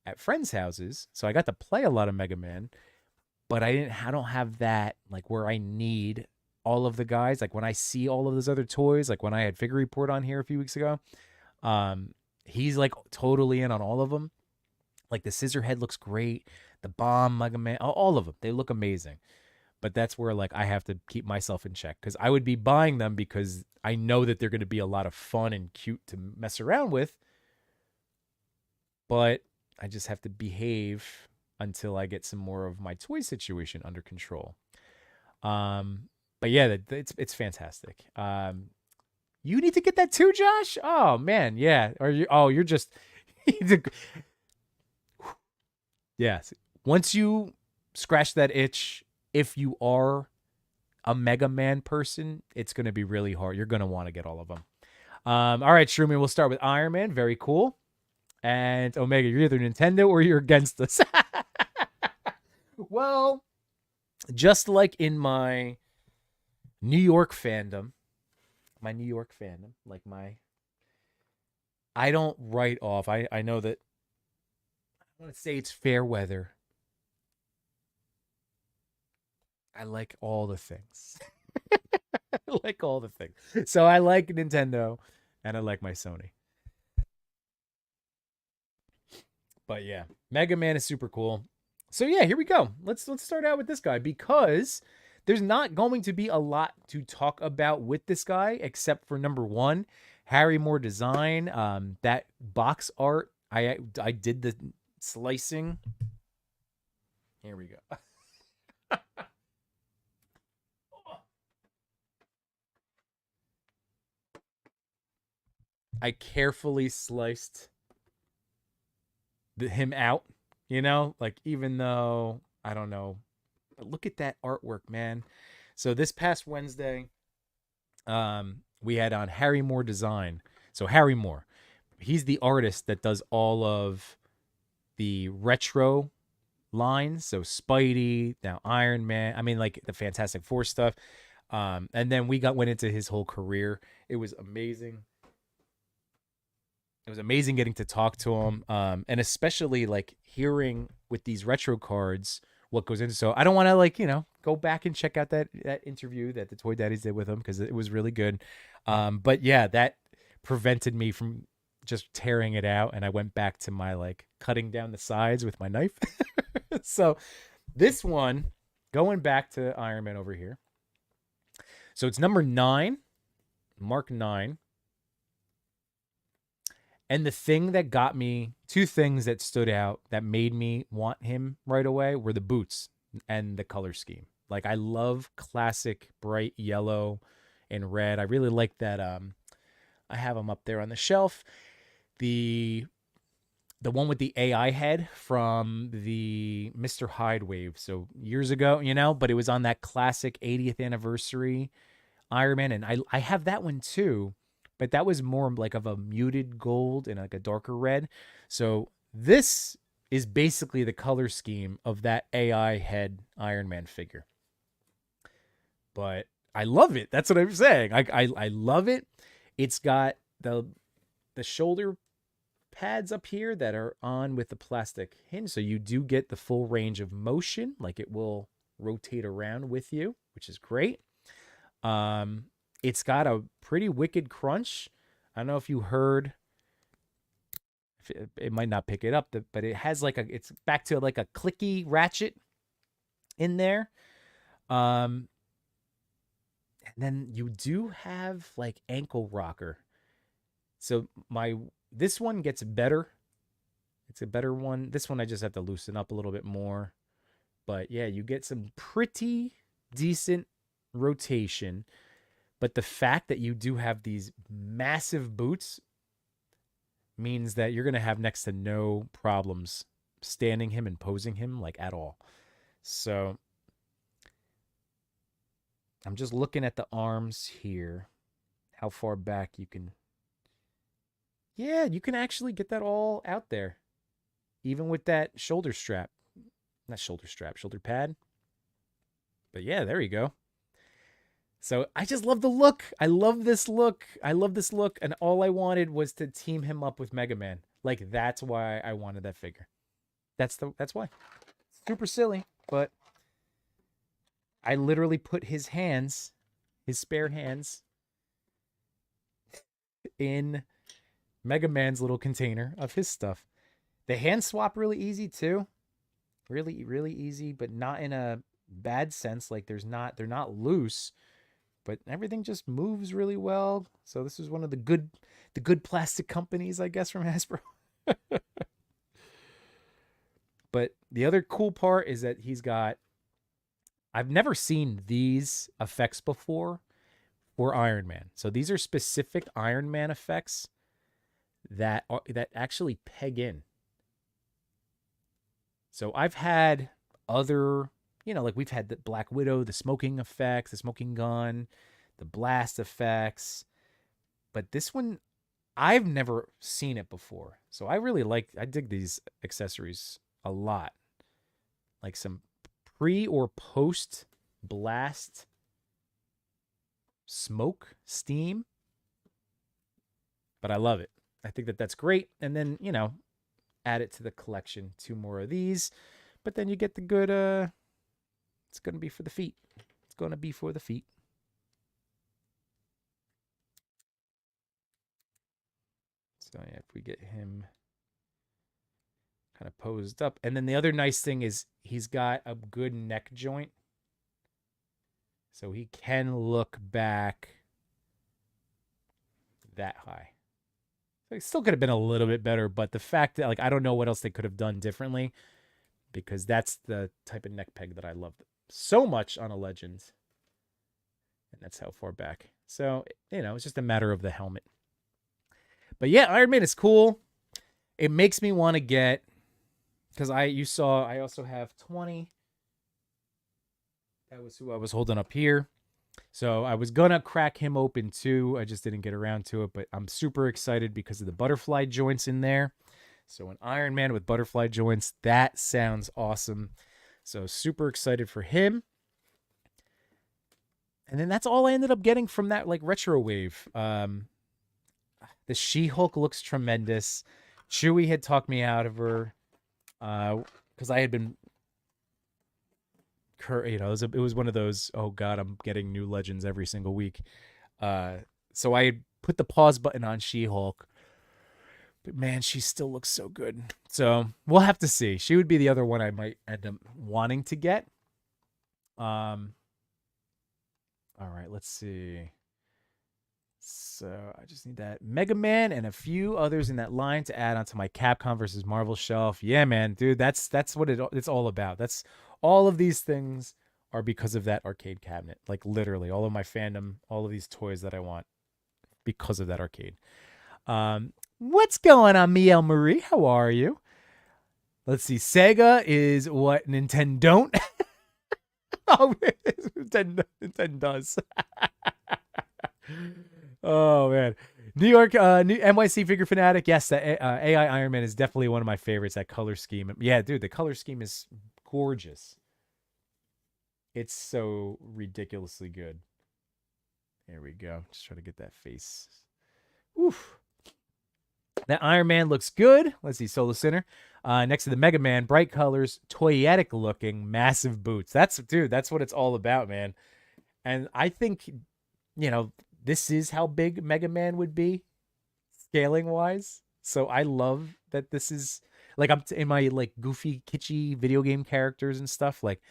at friends' houses. So I got to play a lot of Mega Man, but I don't have that where I need all of the guys. Like when I see all of those other toys, like when I had Figure Report on here a few weeks ago, he's totally in on all of them. Like the Scissorhead looks great. The Bomb, Mega Man, all of them. They look amazing. But that's where I have to keep myself in check, because I would be buying them because I know that they're going to be a lot of fun and cute to mess around with. But I just have to behave until I get some more of my toy situation under control. But yeah, it's fantastic. You need to get that too, Josh? Oh man, yeah. You're just yes. Once you scratch that itch, if you are a Mega Man person, it's going to be really hard. You're going to want to get all of them. All right, Shroomy, we'll start with Iron Man. Very cool. And Omega, you're either Nintendo or you're against us. Well, just like in my New York fandom, I don't write off. I know that I want to say it's fair weather. I like all the things. I like all the things. So I like Nintendo and I like my Sony. But yeah, Mega Man is super cool. So yeah, here we go. Let's start out with this guy, because there's not going to be a lot to talk about with this guy except for number one, Harry Moore design. That box art, I did the slicing. Here we go. I carefully sliced him out, even though, I don't know, look at that artwork, man. So this past Wednesday, we had on Harry Moore design. So Harry Moore, he's the artist that does all of the retro lines. So Spidey, now Iron Man. I mean, like the Fantastic Four stuff. And then went into his whole career. It was amazing. It was amazing getting to talk to him, and especially like hearing with these retro cards what goes into. So I don't want to go back and check out that interview that the Toy Daddies did with him because it was really good. But yeah, that prevented me from just tearing it out, and I went back to my like cutting down the sides with my knife. So this one, going back to Iron Man over here. So it's number 9, Mark 9. And the thing that got me, two things that stood out that made me want him right away were the boots and the color scheme. Like I love classic bright yellow and red. I really like that. I have them up there on the shelf. The one with the AI head from the Mr. Hyde wave. So years ago, but it was on that classic 80th anniversary Iron Man. And I have that one too, but that was more like of a muted gold and like a darker red. So this is basically the color scheme of that AI head Iron Man figure. But I love it. That's what I'm saying. I love it. It's got the shoulder pads up here that are on with the plastic hinge. So you do get the full range of motion. Like it will rotate around with you, which is great. It's got a pretty wicked crunch. I don't know if you heard. It might not pick it up, but it has it's back to like a clicky ratchet in there. And then you do have like ankle rocker. So this one gets better. It's a better one. This one I just have to loosen up a little bit more. But yeah, you get some pretty decent rotation. But the fact that you do have these massive boots means that you're going to have next to no problems standing him and posing him like at all. So I'm just looking at the arms here, how far back you can. Yeah, you can actually get that all out there, even with that shoulder strap. Not shoulder strap, shoulder pad. But yeah, there you go. So I just love the look. I love this look. And all I wanted was to team him up with Mega Man. Like that's why I wanted that figure. That's why. Super silly, but I literally put his spare hands, in Mega Man's little container of his stuff. The hand swap really easy too. Really, really easy, but not in a bad sense. Like they're not loose. But everything just moves really well. So this is one of the good plastic companies, I guess, from Hasbro. But the other cool part is that I've never seen these effects before for Iron Man. So these are specific Iron Man effects that actually peg in. So I've had other, like we've had the Black Widow, the smoking effects, the smoking gun, the blast effects. But this one, I've never seen it before. So I dig these accessories a lot. Like some pre or post blast smoke, steam. But I love it. I think that's great. And then, add it to the collection. 2 more of these. But then you get the good, it's going to be for the feet. It's going to be for the feet. So yeah, if we get him kind of posed up. And then the other nice thing is he's got a good neck joint. So he can look back that high. So it still could have been a little bit better, but the fact that I don't know what else they could have done differently, because that's the type of neck peg that I love so much on a Legends. And that's how far back. So, it's just a matter of the helmet. But yeah, Iron Man is cool. It makes me want to get, because I also have 20. That was who I was holding up here. So I was going to crack him open too. I just didn't get around to it, but I'm super excited because of the butterfly joints in there. So an Iron Man with butterfly joints, that sounds awesome. So super excited for him. And then that's all I ended up getting from that like retro wave. The She-Hulk looks tremendous. Chewie had talked me out of her because I had been, it was one of those. Oh God, I'm getting new legends every single week. So I had put the pause button on She-Hulk, but man, she still looks so good. So we'll have to see. She would be the other one I might end up wanting to get. All right, let's see. So I just need that Mega Man and a few others in that line to add onto my Capcom versus Marvel shelf. Yeah, man, dude, that's what it's all about. That's all of these things are because of that arcade cabinet. Like literally, all of my fandom, all of these toys that I want because of that arcade. What's going on, Miel Marie? How are you? Let's see. Sega is what Nintendo don't. Oh, Nintendo does. Oh man, New York, New NYC figure fanatic. Yes, the AI Iron Man is definitely one of my favorites. That color scheme, yeah, dude, the color scheme is gorgeous. It's so ridiculously good. Here we go. Just try to get that face. Oof. That Iron Man looks good. Let's see, Solar Center. Next to the Mega Man, bright colors, toyetic looking, massive boots. That's what it's all about, man. And I think, this is how big Mega Man would be, scaling wise. So I love that this is like I'm in my like goofy, kitschy video game characters and stuff. Like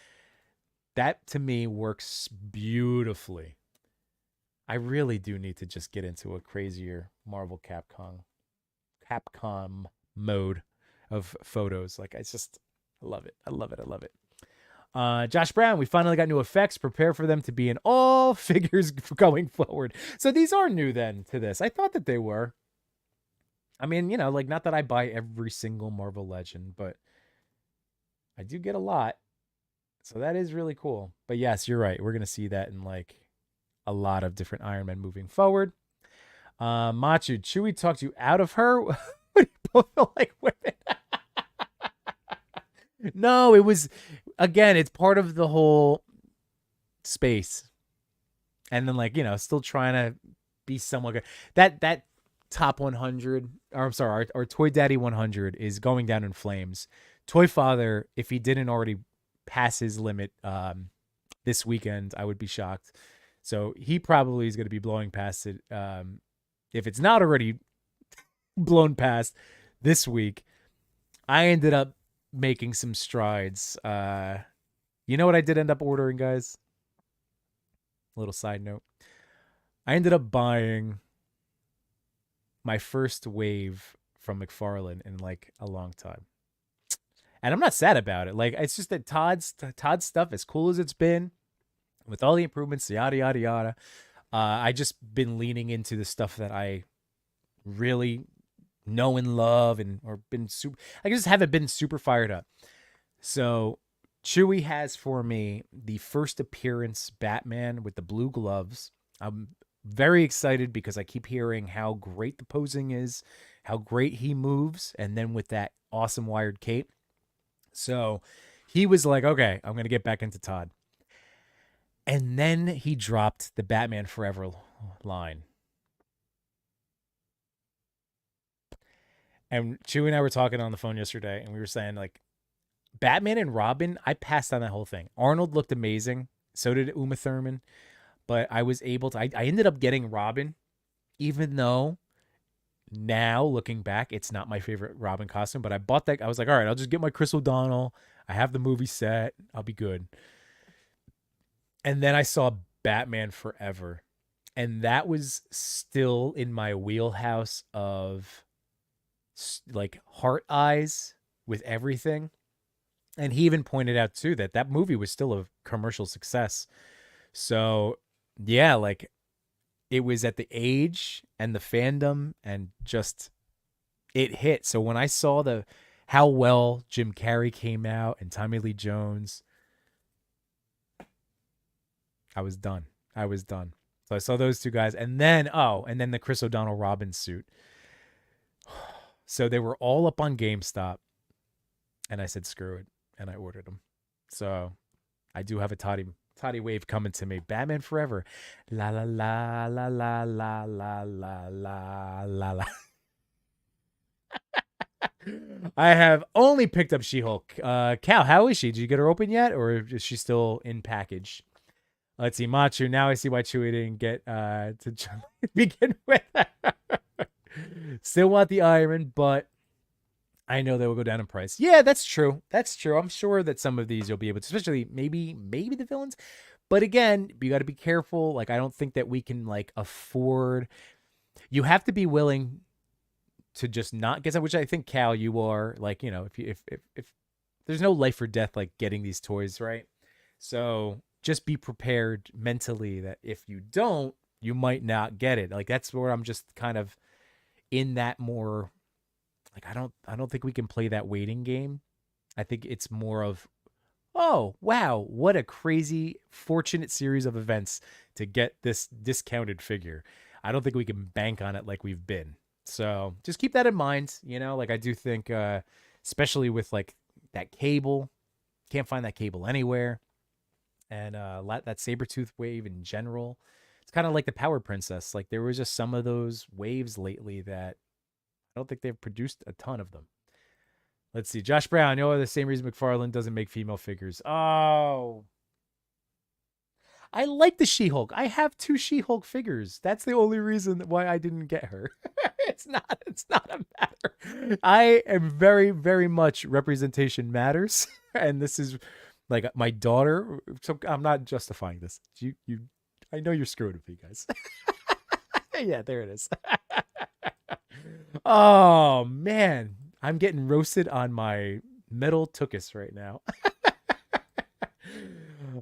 that to me works beautifully. I really do need to just get into a crazier Marvel Capcom mode of photos. Like I love it. I love it. I love it. Josh Brown, we finally got new effects. Prepare for them to be in all figures going forward. So these are new then to this. I thought that they were. I mean, like not that I buy every single Marvel Legend, but I do get a lot. So that is really cool. But yes, you're right. We're going to see that in like a lot of different Iron Men moving forward. Machu, Chewie talked you out of her. What do you both feel like women? No, it was again, it's part of the whole space. And then like, still trying to be somewhat good. That top 100, or I'm sorry, our Toy Daddy 100 is going down in flames. Toy Father, if he didn't already pass his limit this weekend, I would be shocked. So he probably is going to be blowing past it. If it's not already blown past this week, I ended up making some strides. You know what I did end up ordering, guys? A little side note. I ended up buying my first wave from McFarlane in like a long time. And I'm not sad about it. Like it's just that Todd's stuff, as cool as it's been, with all the improvements, yada yada yada. I just been leaning into the stuff that I really know and love, or been super. I just haven't been super fired up. So Chewie has for me the first appearance Batman with the blue gloves. I'm very excited because I keep hearing how great the posing is, how great he moves, and then with that awesome wired cape. So he was like, okay, I'm going to get back into Todd. And then he dropped the Batman Forever line. And Chewie and I were talking on the phone yesterday, and we were saying, like, Batman and Robin, I passed on that whole thing. Arnold looked amazing. So did Uma Thurman. But I was able to, I ended up getting Robin, even though now looking back, it's not my favorite Robin costume. But I bought that. I was like, all right, I'll just get my Chris O'Donnell. I have the movie set. I'll be good. And then I saw Batman Forever. And that was still in my wheelhouse of like heart eyes with everything. And he even pointed out too that movie was still a commercial success. So yeah, like it was at the age and the fandom and just it hit. So when I saw how well Jim Carrey came out and Tommy Lee Jones, I was done. So I saw those two guys, and then the Chris O'Donnell Robin suit. So they were all up on GameStop, and I said screw it, and I ordered them. So I do have a toddy wave coming to me. Batman Forever. La la la la la la la la la la la. I have only picked up She-Hulk. Cal, how is she? Did you get her open yet, or is she still in package? Let's see, Machu. Now I see why Chewie didn't get to begin with. Still want the Iron, but I know they will go down in price. Yeah, that's true. That's true. I'm sure that some of these you'll be able to, especially maybe the villains. But again, you got to be careful. Like, I don't think that we can like afford. You have to be willing to just not get some, which I think Cal, you are. Like, you know, if there's no life or death like getting these toys, right? So just be prepared mentally that if you don't, you might not get it. Like, that's where I'm just kind of in that more. Like, I don't think we can play that waiting game. I think it's more of, oh, wow, what a crazy fortunate series of events to get this discounted figure. I don't think we can bank on it like we've been. So just keep that in mind. You know, like I do think, especially with like that cable, can't find that cable anywhere. And that Sabretooth wave in general. It's kind of like the Power Princess. Like there was just some of those waves lately that I don't think they've produced a ton of them. Let's see. Josh Brown, the same reason McFarlane doesn't make female figures. Oh, I like the She-Hulk. I have 2 She-Hulk figures. That's the only reason why I didn't get her. It's not a matter. I am very, very much representation matters. And this is like my daughter. So I'm not justifying this. I know you're screwing with me, guys. Yeah, there it is. Oh man, I'm getting roasted on my metal tuchus right now.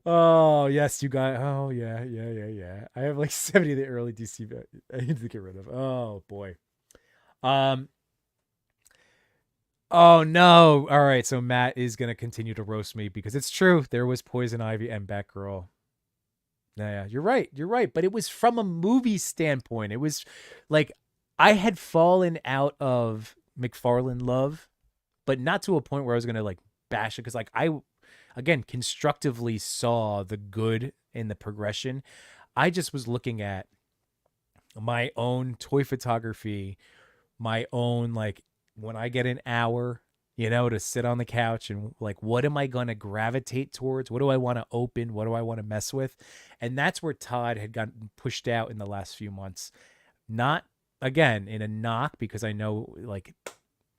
Oh yes, you got. Oh yeah. I have like 70 of the early DC. I need to get rid of. Oh boy. Um. Oh no. All right. So Matt is gonna continue to roast me because it's true. There was Poison Ivy and Batgirl. Yeah, you're right. You're right. But it was from a movie standpoint. It was like I had fallen out of McFarlane love, but not to a point where I was gonna like bash it because like I again constructively saw the good in the progression. I just was looking at my own toy photography, my own like when I get an hour, to sit on the couch and like what am I going to gravitate towards? What do I want to open? What do I want to mess with? And that's where Todd had gotten pushed out in the last few months. Not again in a knock because I know like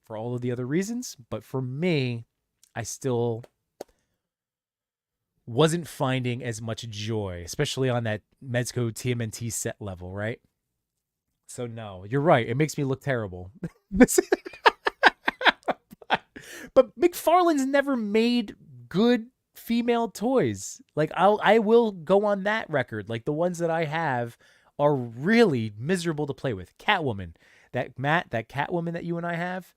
for all of the other reasons, but for me, I still wasn't finding as much joy, especially on that Mezco TMNT set level, right? So no, you're right. It makes me look terrible. But McFarlane's never made good female toys. Like I will go on that record. Like the ones that I have are really miserable to play with. Catwoman, that Catwoman that you and I have,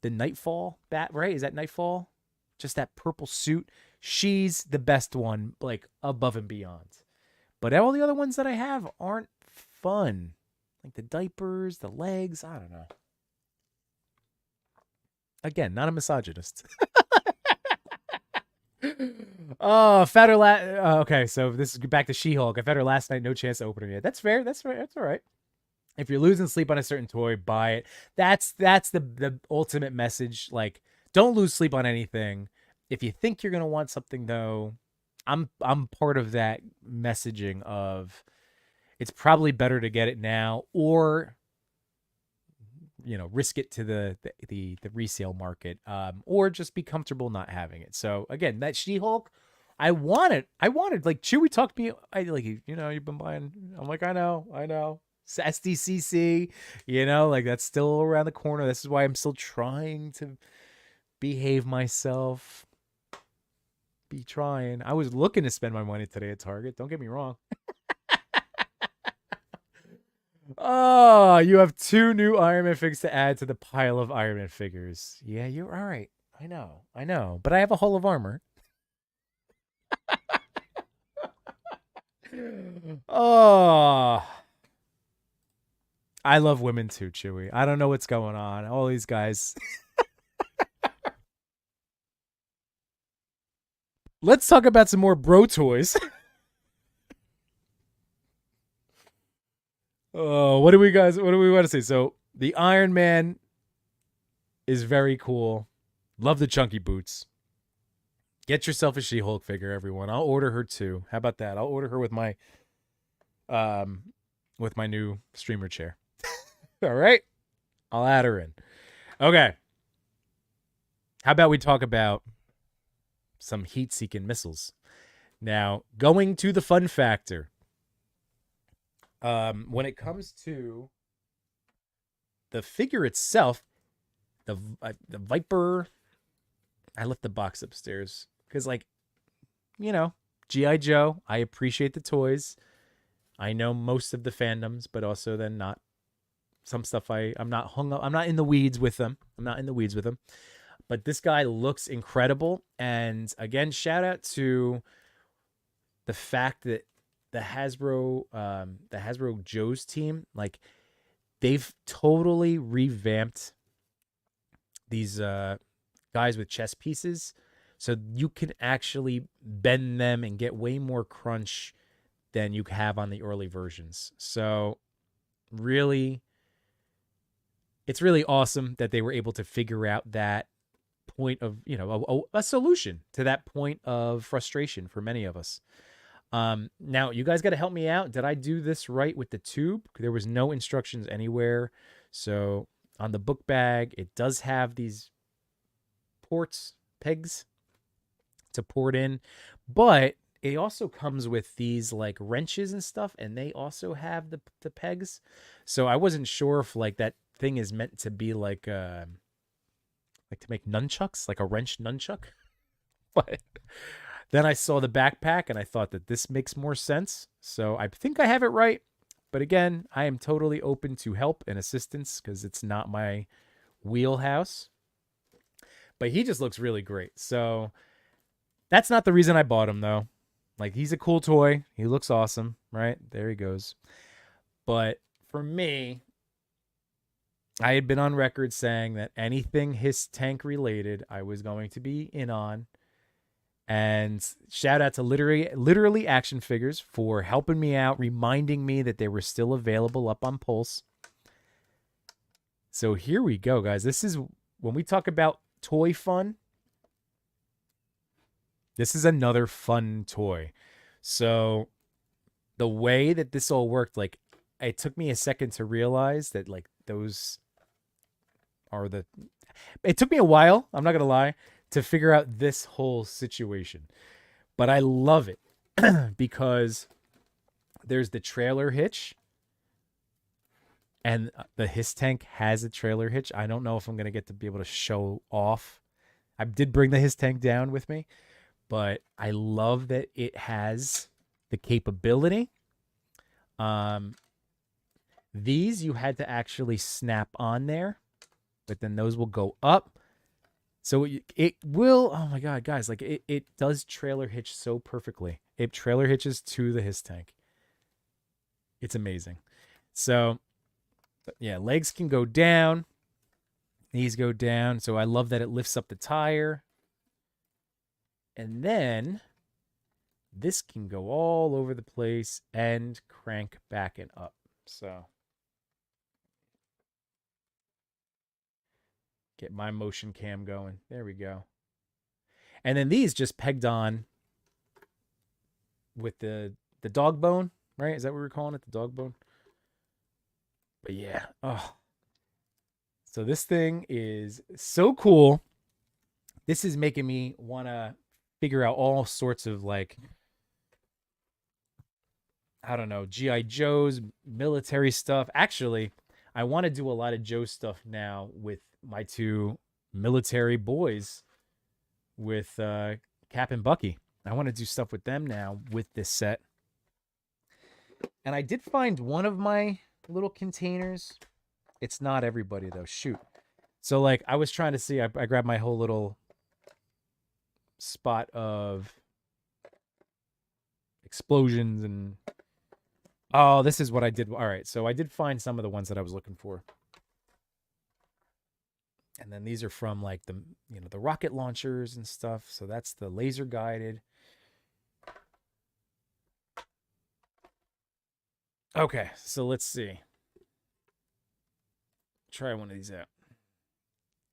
the Nightfall bat, right? Is that Nightfall? Just that purple suit. She's the best one, like above and beyond. But all the other ones that I have aren't fun. Like the diapers, the legs, I don't know. Again, not a misogynist. Oh, Fatter okay, so this is back to She-Hulk. I fed her last night, no chance to open it yet. That's fair. That's all right. If you're losing sleep on a certain toy, buy it. That's the ultimate message. Like, don't lose sleep on anything. If you think you're gonna want something though, I'm part of that messaging of it's probably better to get it now or risk it to the resale market, or just be comfortable not having it. So again, that She-Hulk, I wanted like Chewie talked to me. I like you've been buying. I'm like I know. SDCC, like that's still around the corner. This is why I'm still trying to behave myself. Be trying. I was looking to spend my money today at Target. Don't get me wrong. Oh, you have 2 new Iron Man figures to add to the pile of Iron Man figures. Yeah, you're all right. I know. But I have a hull of armor. Oh. I love women too, Chewy. I don't know what's going on. All these guys. Let's talk about some more bro toys. Oh, what do we guys? What do we want to say? So the Iron Man is very cool. Love the chunky boots. Get yourself a She-Hulk figure, everyone. I'll order her too. How about that? I'll order her um with my new streamer chair. All right. I'll add her in. Okay. How about we talk about some heat-seeking missiles? Now, going to the fun factor. When it comes to the figure itself, the Viper, I left the box upstairs because, like, you know, GI Joe. I appreciate the toys. I know most of the fandoms, but also then not some stuff. I'm not hung up. I'm not in the weeds with them. I'm not in the weeds with them. But this guy looks incredible, and again, shout out to the fact that the Hasbro Joe's team, like, they've totally revamped these guys with chess pieces, so you can actually bend them and get way more crunch than you have on the early versions. So really, it's really awesome that they were able to figure out that point of, a solution to that point of frustration for many of us. Now you guys got to help me out. Did I do this right with the tube? There was no instructions anywhere. So on the book bag, it does have these pegs to port in, but it also comes with these like wrenches and stuff, and they also have the pegs. So I wasn't sure if like that thing is meant to be like to make nunchucks, like a wrench nunchuck. But then I saw the backpack and I thought that this makes more sense. So I think I have it right. But again, I am totally open to help and assistance because it's not my wheelhouse. But he just looks really great. So that's not the reason I bought him, though. Like, he's a cool toy. He looks awesome, right? There he goes. But for me, I had been on record saying that anything his tank related, I was going to be in on. And shout out to literally Action Figures for helping me out, reminding me that they were still available up on Pulse. So here we go, guys. This is when we talk about toy fun. This is another fun toy. So the way that this all worked, like, it took me a second to realize that, like, those are it took me a while, I'm not going to lie, to figure out this whole situation. But I love it because there's the trailer hitch, and the His tank has a trailer hitch. I don't know if I'm going to get to be able to show off. I did bring the His tank down with me, but I love that it has the capability. These you had to actually snap on there, but then those will go up. So it will, oh my God, guys, like it does trailer hitch so perfectly. It trailer hitches to the His tank. It's amazing. So yeah, legs can go down. These go down. So I love that it lifts up the tire. And then this can go all over the place and crank back and up. So get my motion cam going. There we go. And then these just pegged on with the dog bone, right? Is that what we're calling it? The dog bone? But yeah. Oh. So this thing is so cool. This is making me want to figure out all sorts of, like, I don't know, GI Joe's, military stuff. Actually, I want to do a lot of Joe stuff now with my two military boys, with Cap and Bucky. I want to do stuff with them now with this set. And I did find one of my little containers. It's not everybody, though. Shoot. So, like, I was trying to see. I grabbed my whole little spot of explosions and Oh, this is what I did. All right, so I did find some of the ones that I was looking for. And then these are from like the rocket launchers and stuff. So that's the laser guided. Okay, so let's see. Try one of these out.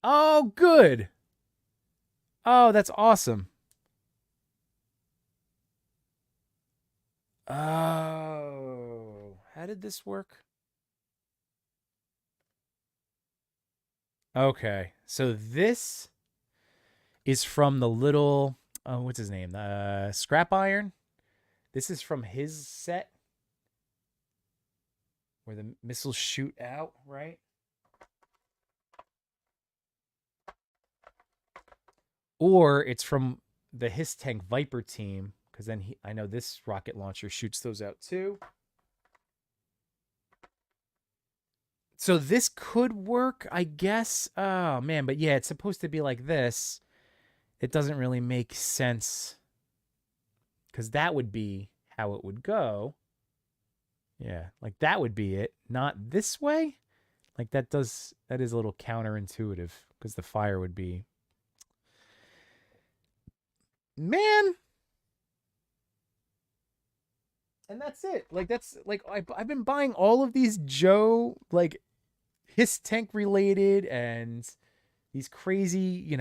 Oh, good. Oh, that's awesome. Oh, how did this work? Okay, so this is from the little, what's his name? Scrap Iron. This is from his set where the missiles shoot out, right? Or it's from the His Tank Viper team, because then I know this rocket launcher shoots those out too. So this could work, I guess. Oh man, but yeah, it's supposed to be like this. It doesn't really make sense because that would be how it would go. Yeah, like that would be it, not this way. Like that is a little counterintuitive because the fire would be, man. And that's it. Like that's like I've been buying all of these Joe like His Tank related and these crazy,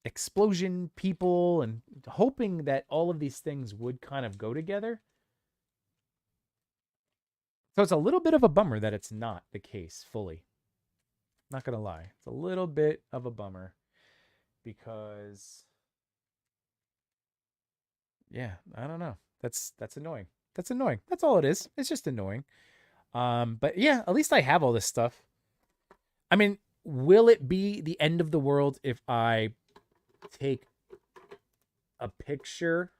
explosion people and hoping that all of these things would kind of go together. So it's a little bit of a bummer that it's not the case fully. Not going to lie. It's a little bit of a bummer because yeah, I don't know. That's annoying. That's annoying. That's all it is. It's just annoying. But yeah, at least I have all this stuff. I mean, will it be the end of the world if I take a picture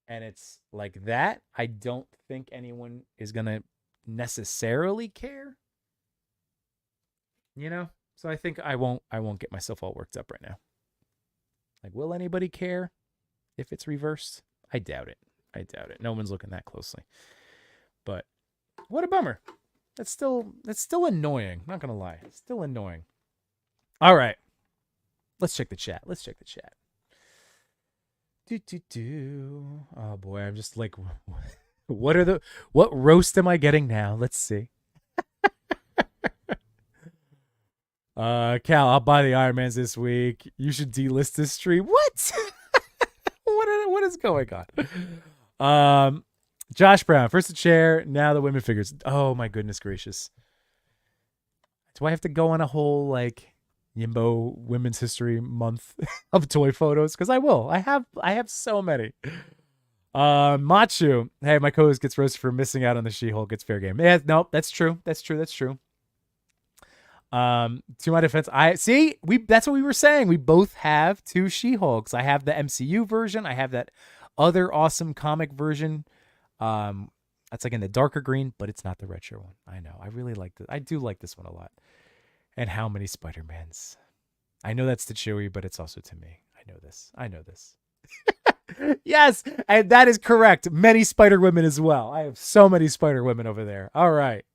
and it's like that? I don't think anyone is going to necessarily care. So I think I won't get myself all worked up right now. Like, will anybody care if it's reversed? I doubt it. No one's looking that closely. But what a bummer. That's still annoying. Not gonna lie. It's still annoying. All right. Let's check the chat. Do. Oh boy, I'm just like what roast am I getting now? Let's see. Cal, I'll buy the Iron Mans this week. You should delist this stream. What? what is going on? Josh Brown, first the chair, now the women figures. Oh my goodness gracious. Do I have to go on a whole like Yimbo Women's History Month of toy photos? Because I will. I have so many. Machu. Hey, my co-host gets roasted for missing out on the She-Hulk. It's fair game. Yeah, no, that's true. That's true. To my defense, that's what we were saying. We both have two She-Hulks. I have the MCU version. I have that other awesome comic version. That's like in the darker green, but it's not the retro one. I know. I really like this. I do like this one a lot. And how many Spider-Mans? I know that's to Chewie, but it's also to me. I know this. Yes, and that is correct. Many Spider-Women as well. I have so many Spider-Women over there. All right.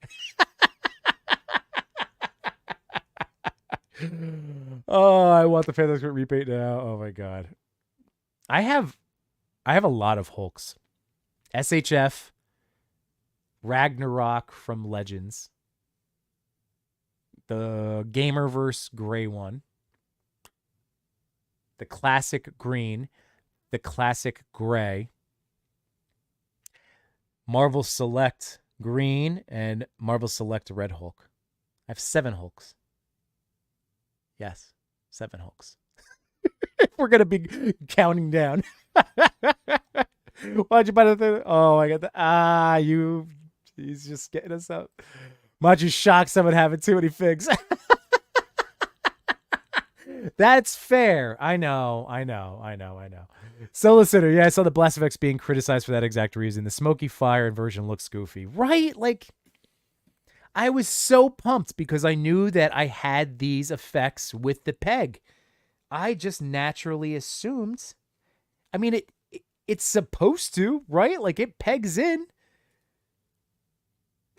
Oh, I want the Fantastic repaint now. Oh my god. I have a lot of Hulks. SHF, Ragnarok from Legends, the Gamerverse gray one, the classic green, the classic gray, Marvel Select green, and Marvel Select Red Hulk. I have 7 Hulks. Yes, 7 Hulks. We're going to be counting down. Why'd you buy the thing? Oh, I got the he's just getting us up. Machu's shocked someone having too many figs. That's fair. I know. Solicitor, yeah, I saw the blast effects being criticized for that exact reason. The smoky fire version looks goofy. Right? Like, I was so pumped because I knew that I had these effects with the peg. I just naturally assumed. I mean, it's supposed to, right? Like it pegs in.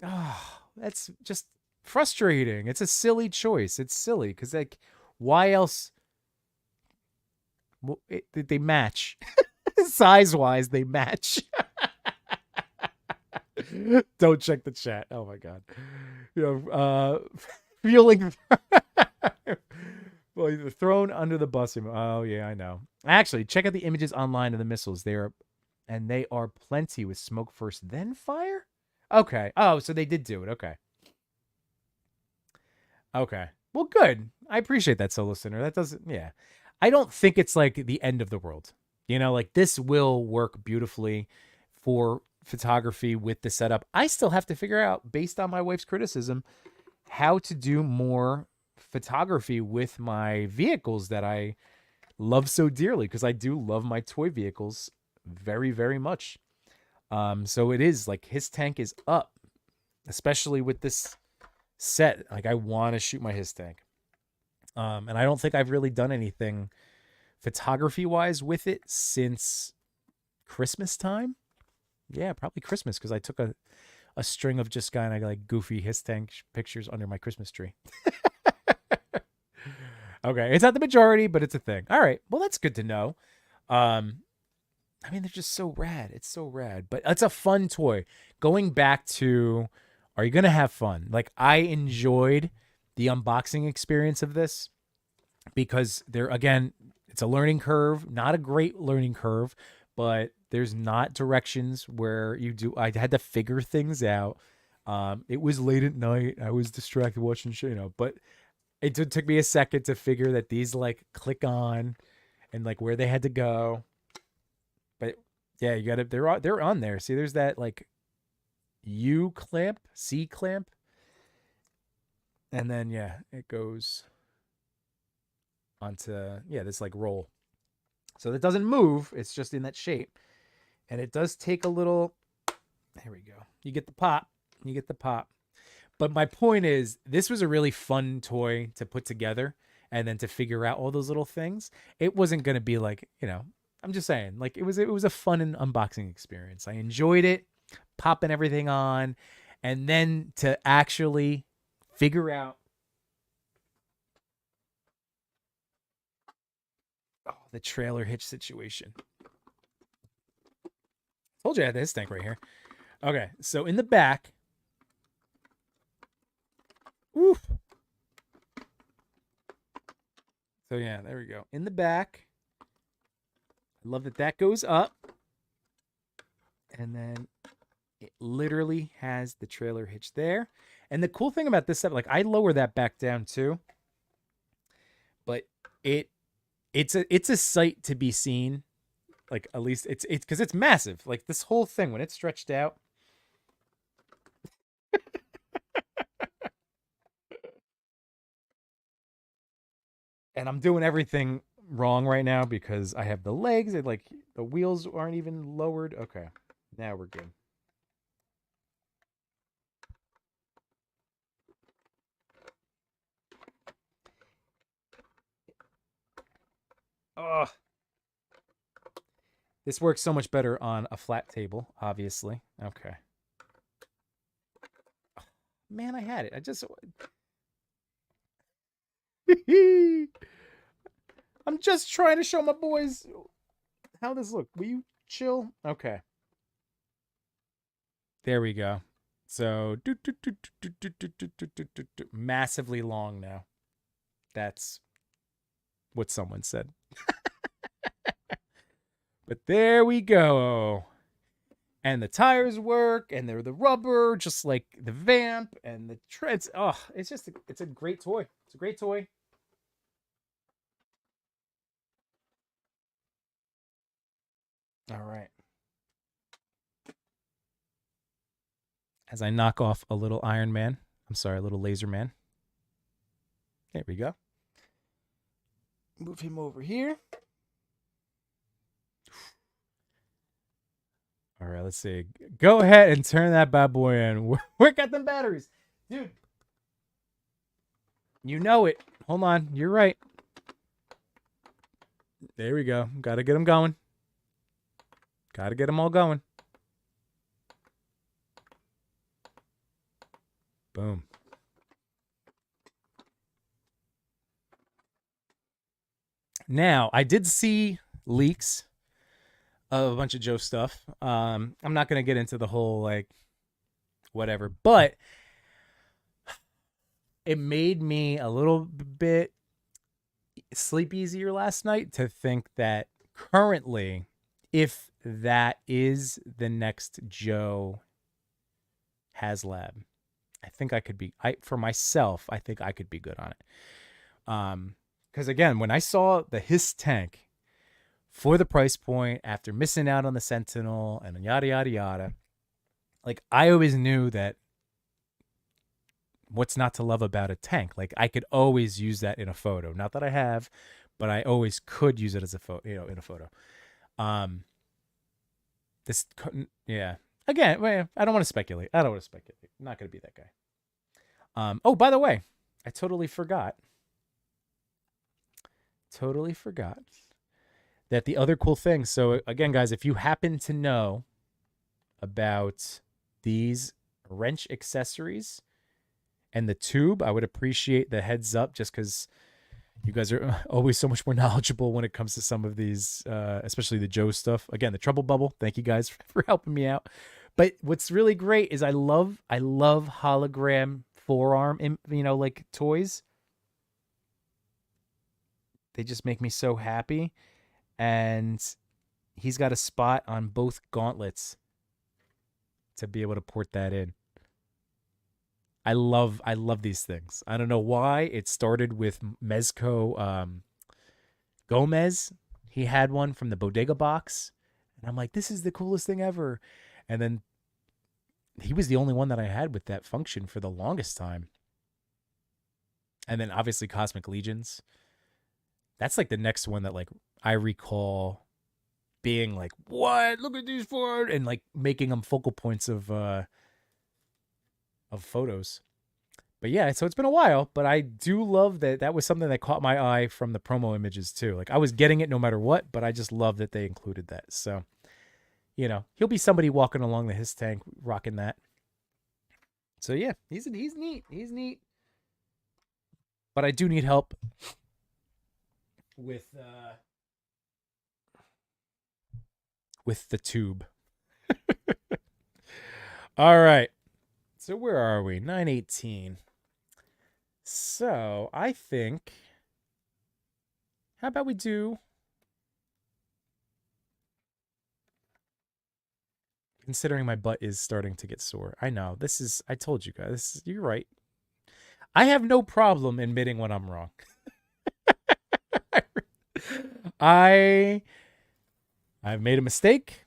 Oh, that's just frustrating. It's a silly choice. It's silly because like, why else? Well, they match size wise. They match. Don't check the chat. Oh my god. You know, feeling well, you're thrown under the bus. Oh yeah, I know. Actually, check out the images online of the missiles. They are plenty with smoke first, then fire. Okay. Oh, so they did do it. Okay. Okay. Well, good. I appreciate that, solo listener. That doesn't. Yeah. I don't think it's like the end of the world. You know, like this will work beautifully for photography with the setup. I still have to figure out, based on my wife's criticism, how to do more photography with my vehicles that I love so dearly, because I do love my toy vehicles very, very much. So it is like his tank is up, especially with this set. Like I want to shoot my his tank. And I don't think I've really done anything photography wise with it since Christmas time. Yeah, probably Christmas, because I took a string of just kind of like goofy his tank pictures under my Christmas tree. Okay, it's not the majority, but it's a thing. All right, well that's good to know. I mean, they're just so rad. It's so rad, but it's a fun toy. Going back to, are you gonna have fun? Like I enjoyed the unboxing experience of this because there again, it's a learning curve, not a great learning curve, but there's not directions where you do. I had to figure things out. It was late at night. I was distracted watching shit, but it took me a second to figure that these like click on and like where they had to go. But yeah, you got to they're on there. See, there's that like U clamp, C clamp. And then yeah, it goes onto this like roll. So it doesn't move, it's just in that shape. And it does take a little. There we go. You get the pop. But my point is, this was a really fun toy to put together and then to figure out all those little things. It wasn't going to be like, I'm just saying, like it was a fun and unboxing experience. I enjoyed it, popping everything on, and then to actually figure out the trailer hitch situation. Told you I had this tank right here. Okay, so in the back. Oof. So yeah, there we go. In the back. I love that goes up. And then it literally has the trailer hitch there. And the cool thing about this set, like I lower that back down too. But it's a sight to be seen. Like at least it's because it's massive. Like this whole thing, when it's stretched out. And I'm doing everything wrong right now because I have the legs and like the wheels aren't even lowered. Okay, now we're good. Ugh. This works so much better on a flat table, obviously. Okay. Man, I had it. I just... I'm just trying to show my boys how this look. Will you chill? Okay. There we go. So, massively long now. That's what someone said. But there we go. And the tires work, and they're the rubber, just like the vamp and the treads. Oh, it's just it's a great toy. It's a great toy. All right. As I knock off a little Iron Man, I'm sorry, a little Laser Man. There we go. Move him over here. All right, let's see. Go ahead and turn that bad boy in. Work out them batteries. Dude. You know it. Hold on. You're right. There we go. Got to get them going. Got to get them all going. Boom. Now, I did see leaks of a bunch of Joe stuff. I'm not going to get into the whole, like, whatever, but it made me a little bit sleep easier last night to think that currently, if that is the next Joe HasLab, I think I could be, for myself, I think I could be good on it. Because again, when I saw the Hiss tank for the price point after missing out on the Sentinel and yada, yada, yada, like I always knew that what's not to love about a tank? Like I could always use that in a photo. Not that I have, but I always could use it as a photo, in a photo. This couldn't, yeah. Again, I don't want to speculate. I'm not going to be that guy. Oh, by the way, I totally forgot that the other cool thing. So again, guys, if you happen to know about these wrench accessories and the tube, I would appreciate the heads up, just because you guys are always so much more knowledgeable when it comes to some of these, especially the Joe stuff. Again, the trouble bubble. Thank you guys for helping me out. But what's really great is I love hologram forearm, like toys. They just make me so happy. And he's got a spot on both gauntlets to be able to port that in. I love these things. I don't know why. It started with Mezco Gomez. He had one from the Bodega box. And I'm like, this is the coolest thing ever. And then he was the only one that I had with that function for the longest time. And then obviously Cosmic Legions. That's like the next one that like I recall being like, what? Look at these four, and like making them focal points of photos. But yeah, so it's been a while, but I do love that was something that caught my eye from the promo images too. Like I was getting it no matter what, but I just love that they included that. So, he'll be somebody walking along the Hiss tank rocking that. So yeah, he's neat. He's neat. But I do need help with the tube. All right. So where are we? 9:18. So I think, how about we do, considering my butt is starting to get sore. I know, I told you guys, you're right. I have no problem admitting when I'm wrong. I've made a mistake.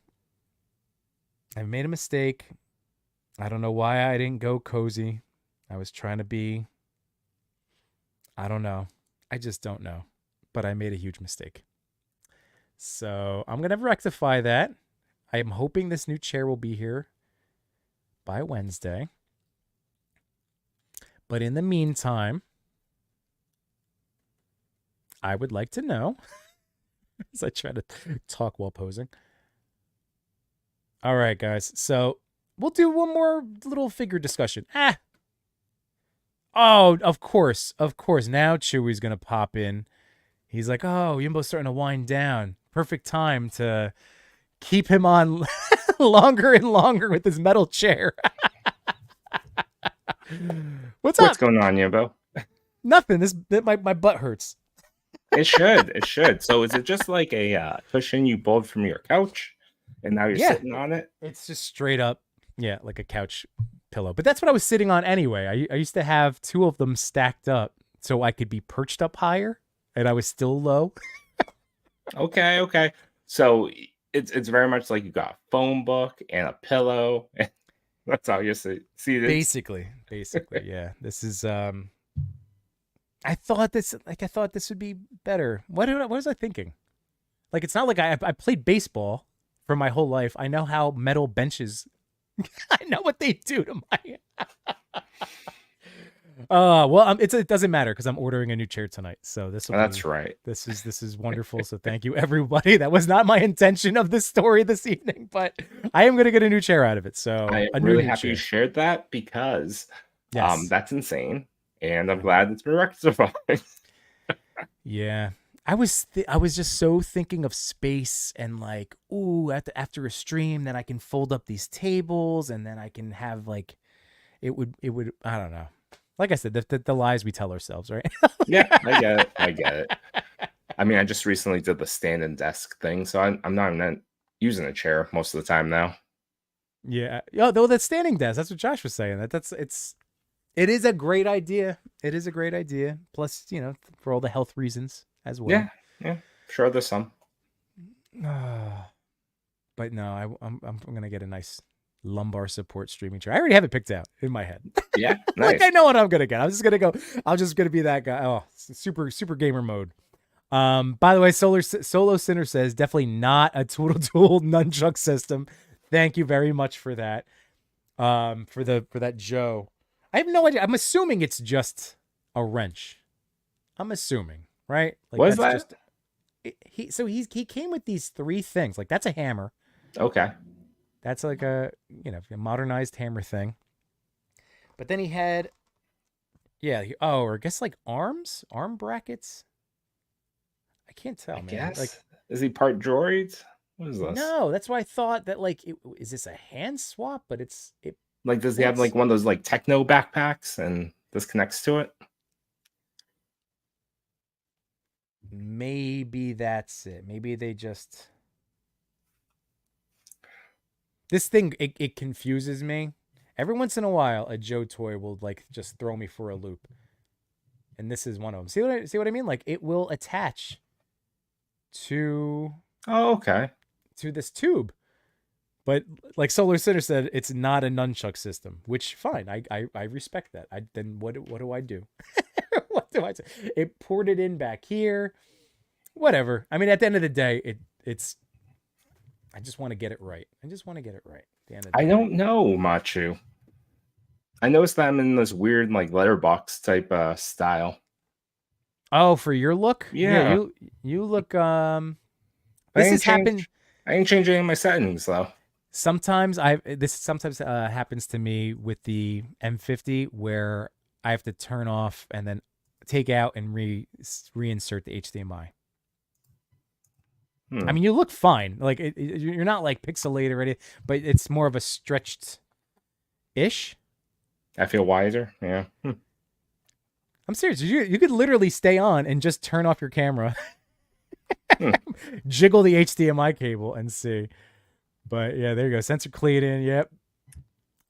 I don't know why I didn't go cozy. I was trying to be, I don't know. I just don't know. But I made a huge mistake. So I'm going to rectify that. I am hoping this new chair will be here by Wednesday. But in the meantime, I would like to know, as I try to talk while posing. All right, guys. So we'll do one more little figure discussion. Oh, of course. Now Chewy's going to pop in. He's like, oh, Yimbo's starting to wind down. Perfect time to keep him on longer and longer with his metal chair. What's going on, Yimbo? Nothing. My butt hurts. It should. So is it just like a cushion you bought from your couch and now you're sitting on it? It's just straight up, like a couch pillow. But that's what I was sitting on anyway. I used to have two of them stacked up so I could be perched up higher and I was still low. Okay. So it's very much like you got a phone book and a pillow. That's how you see this. Basically, yeah. This is I thought this would be better. What was I thinking? Like, it's not like I played baseball for my whole life. I know how metal benches, I know what they do to my Well, it doesn't matter because I'm ordering a new chair tonight. So this will That's be right. this is wonderful. So thank you everybody. That was not my intention of this story this evening, but I am gonna get a new chair out of it. I So am a really new happy you chair. shared that because Yes. that's insane. And I'm Mhm. glad it's been rectified. Yeah. I was just so thinking of space and like, ooh, after a stream, then I can fold up these tables and then I can have like it would I don't know. Like I said, the lies we tell ourselves, right? Yeah, I get it. I get it. I mean, I just recently did the stand and desk thing, so I'm not even using a chair most of the time now. Yeah. Oh, though that standing desk, that's what Josh was saying. It is a great idea. It is a great idea. Plus, for all the health reasons as well. Yeah, yeah. Sure, there's some. But no, I'm gonna get a nice lumbar support streaming chair. I already have it picked out in my head. Yeah, Like I nice. know what I'm gonna get. I'm just gonna go. I'm just gonna be that guy. Oh, super gamer mode. By the way, Solo Sinner says definitely not a tool nunchuck system. Thank you very much for that. For that Joe. I have no idea. I'm assuming it's just a wrench. I'm assuming, right? Like What is that's that? just he came with these three things. Like that's a hammer. Okay. That's like a modernized hammer thing. But then he had or I guess like arm brackets. I can't I tell, man. Like guess. Is he part droid? What is this? no, that's why I thought that like is this a hand swap? But it Like, does he have ports. like one of those like techno backpacks and this connects to it? Maybe that's it. Maybe they just this thing it confuses me. Every once in a while, a Joe toy will like just throw me for a loop, and this is one of them. See what I mean? Like it will attach to Oh, okay. this tube, but like Solar Center said, it's not a nunchuck system. Which fine, I respect that. Then what do I do? What do I do? It ported in back here. Whatever. I mean, at the end of the day, it's. I just want to get it right. I just want to get it right. At the end of the I day. don't know, Machu. I noticed that I'm in this weird like letterbox type style. Oh, for your look? Yeah, Yeah. you look I this ain't has happened change I ain't changing any of my settings though. sometimes this sometimes happens to me with the M50 where I have to turn off and then take out and reinsert the HDMI. I Hmm. mean, you look fine. Like you're not like pixelated or anything, but it's more of a stretched ish. I feel wiser. Yeah. I'm serious. You could literally stay on and just turn off your camera, Hmm. jiggle the HDMI cable, and see. But yeah, there you go. Sensor cleaning. Yep.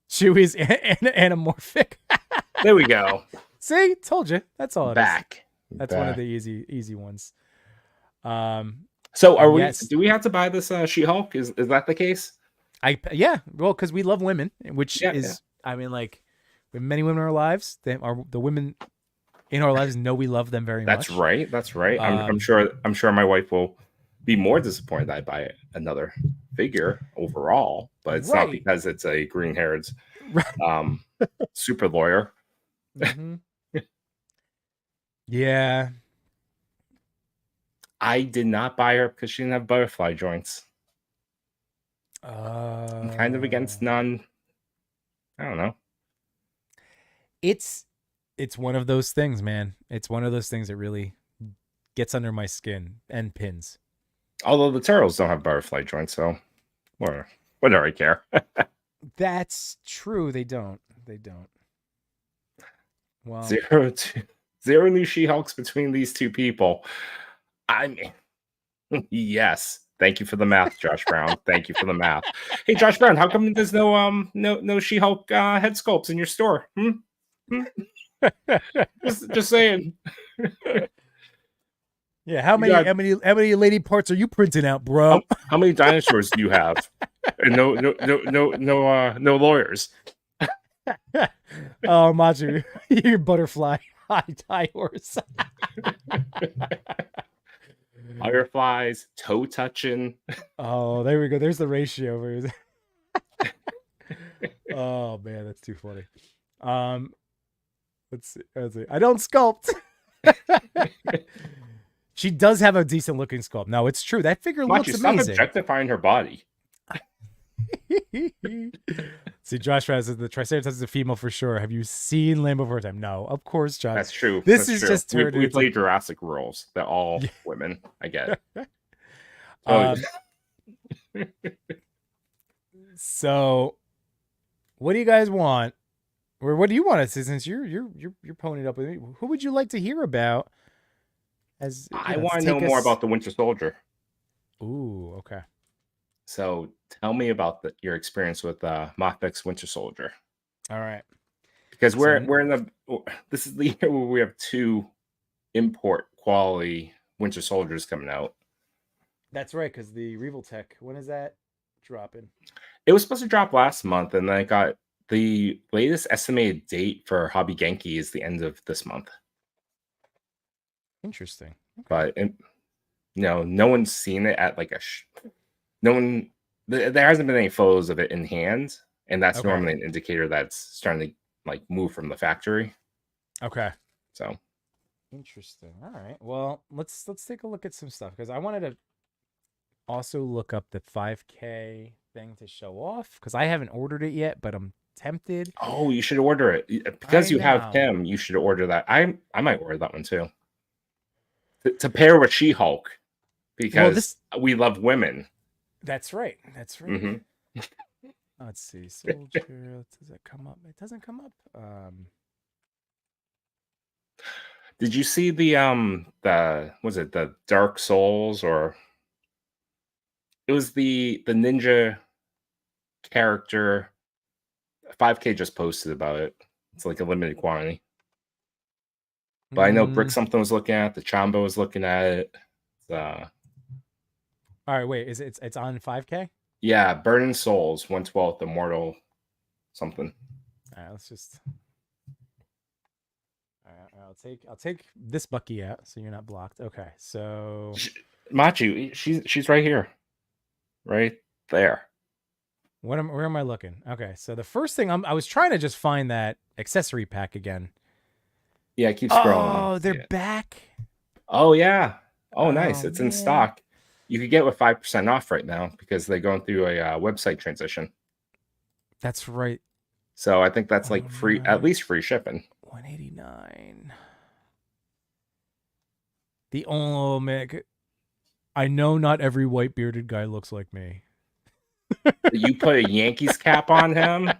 Chewie's anamorphic. There we go. See, told you. That's all it is. Back. That's one of Back. the easy ones. Um, So are and we yes, do we have to buy this She-Hulk? Is that the case? well, because we love women, which Yeah, yeah. is, I mean, like, we have many women in our lives. The women in our lives know we love them very That's much. right. That's right. I'm Um, sure my wife will be more disappointed that I buy another figure overall, but it's not right, because it's a green-haired right. um super lawyer. Hmm. Yeah. I did not buy her because she didn't have butterfly joints. I'm kind of Uh, against non. I don't know. it's one of those things, man. It's one of those things that really gets under my skin and pins. Although the turtles don't have butterfly joints, so what do I care? That's true. They don't. They don't. Well, Zero to zero new She-Hulks between these two people. I mean, yes. Thank you for the math, Josh Brown. Thank you for the math. Hey, Josh Brown, how come there's no She-Hulk head sculpts in your store? Hmm? Hmm? Just saying. yeah. How You many got lady parts are you printing out, bro? how many dinosaurs do you have? And no lawyers. Oh, Maju, your butterfly high horse. Fireflies, toe touching. Oh, there we go. There's the ratio. Oh man, that's too funny. Um, Let's see. Let's see. I don't sculpt. She does have a decent looking sculpt. No, it's true. That figure Watch, looks you stop amazing. objectifying her body. See, Josh says the Triceratops is a female for sure. Have you seen Land Before Time? No, of course, Josh. That's true. This That's is true. just We turned. play Jurassic rules that all women. I get. So, what do you guys want? Or what do you want to see? Since you're ponying up with me, who would you like to hear about? As I want to know more about the Winter Soldier. Ooh, okay. So tell me about your experience with Mafex Winter Soldier. All right. Because we're in this is the year where we have 2 import quality Winter Soldiers coming out. That's right, because the Revel Tech, when is that dropping? It was supposed to drop last month, and then I got the latest estimated date for Hobby Genki is the end of this month. Interesting. Okay. But no one's seen it at like no one. There hasn't been any photos of it in hand, and that's normally an indicator that's starting to like move from the factory. Okay. So interesting. All right. Well, let's take a look at some stuff because I wanted to also look up the 5K thing to show off because I haven't ordered it yet, but I'm tempted. Oh, you should order it because you have him. You should order that. I might order that one too. To pair with She-Hulk, because we love women. That's right. That's right. Mm-hmm. Let's see. Soldier. Does it come up? It doesn't come up. Did you see was it the Dark Souls, or it was the ninja character? 5K just posted about it. It's like a limited quantity. But I know Brick something was looking at it. The Chamba was looking at it. All right, wait. Is it's on 5K? Yeah, Burning Souls, 1/12th, Immortal something. All right, let's just. All right, I'll take this Bucky out so you're not blocked. Okay, so Machi, she's right here, right there. Where am I looking? Okay, so the first thing I was trying to just find that accessory pack again. Yeah, keep scrolling. Oh, they're back. Oh yeah. Oh, nice. It's in stock. You could get it with 5% off right now because they're going through a website transition. That's right. So I think that's like free, at least free shipping. $189. The only I know not every white bearded guy looks like me. You put a Yankees cap on him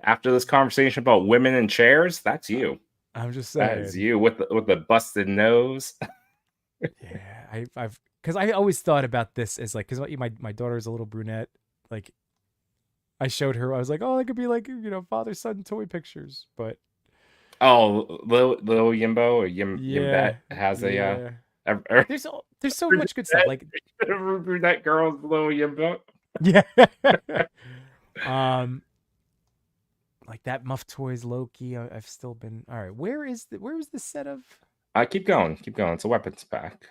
after this conversation about women in chairs. That's you. I'm just saying. That is you with the busted nose. Yeah, I've because I always thought about this as like because my daughter's a little brunette. Like, I showed her, I was like, oh, it could be like father son toy pictures, but little Yimbo or Yimbet has a there's so much good stuff like brunette girl's little Yimbo. Yeah. Like that Muff Toys Loki. I've still been all right. Where was the set of? Keep going. It's a weapons pack.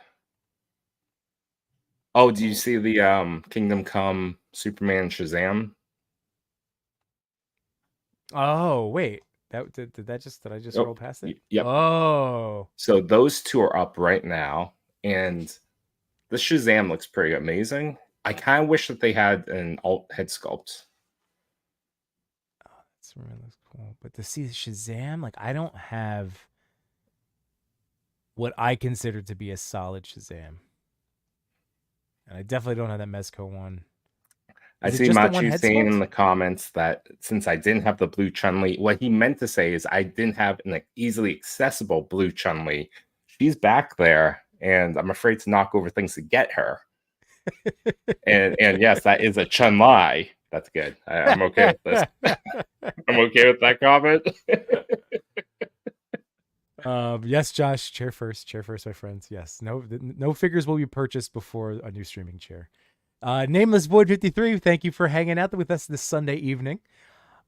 Oh, do you see the Kingdom Come Superman Shazam? Oh wait, did I just roll past it? Yep. Oh, so those 2 are up right now, and the Shazam looks pretty amazing. I kind of wish that they had an alt head sculpt. Oh, that's really cool. But to see Shazam, like I don't have what I consider to be a solid Shazam, and I definitely don't have that Mezco one. I see Machi saying in the comments that since I didn't have the blue Chun-Li, what he meant to say is I didn't have an easily accessible blue Chun-Li. She's back there, and I'm afraid to knock over things to get her. and yes, that is a Chun-Li. That's good. I'm okay with this. I'm okay with that comment. Yes, Josh, chair first, my friends. Yes, no figures will be purchased before a new streaming chair. Nameless Void 53, thank you for hanging out with us this Sunday evening.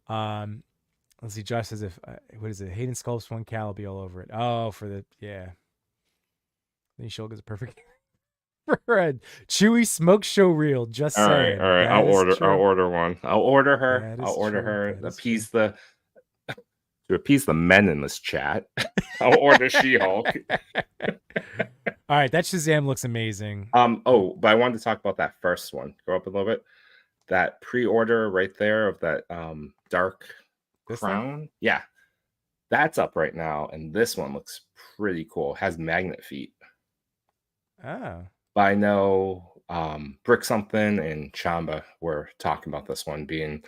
Let's see, Josh says what is it? Hayden Sculpt's 1 cal will be all over it. Oh, for the Then Shulk is a perfect for a Chewy Smoke Show reel. Just saying. All right. I'll order one. I'll order her. I'll order her. Appease the to appease the men in this chat, I'll order She-Hulk. All right, that Shazam looks amazing. Oh, but I wanted to talk about that first one. Go up a little bit. That pre-order right there of that Dark This Crown. thing? Yeah. That's up right now, and this one looks pretty cool. It has magnet feet. Oh. But I know Brick Something and Chamba were talking about this one being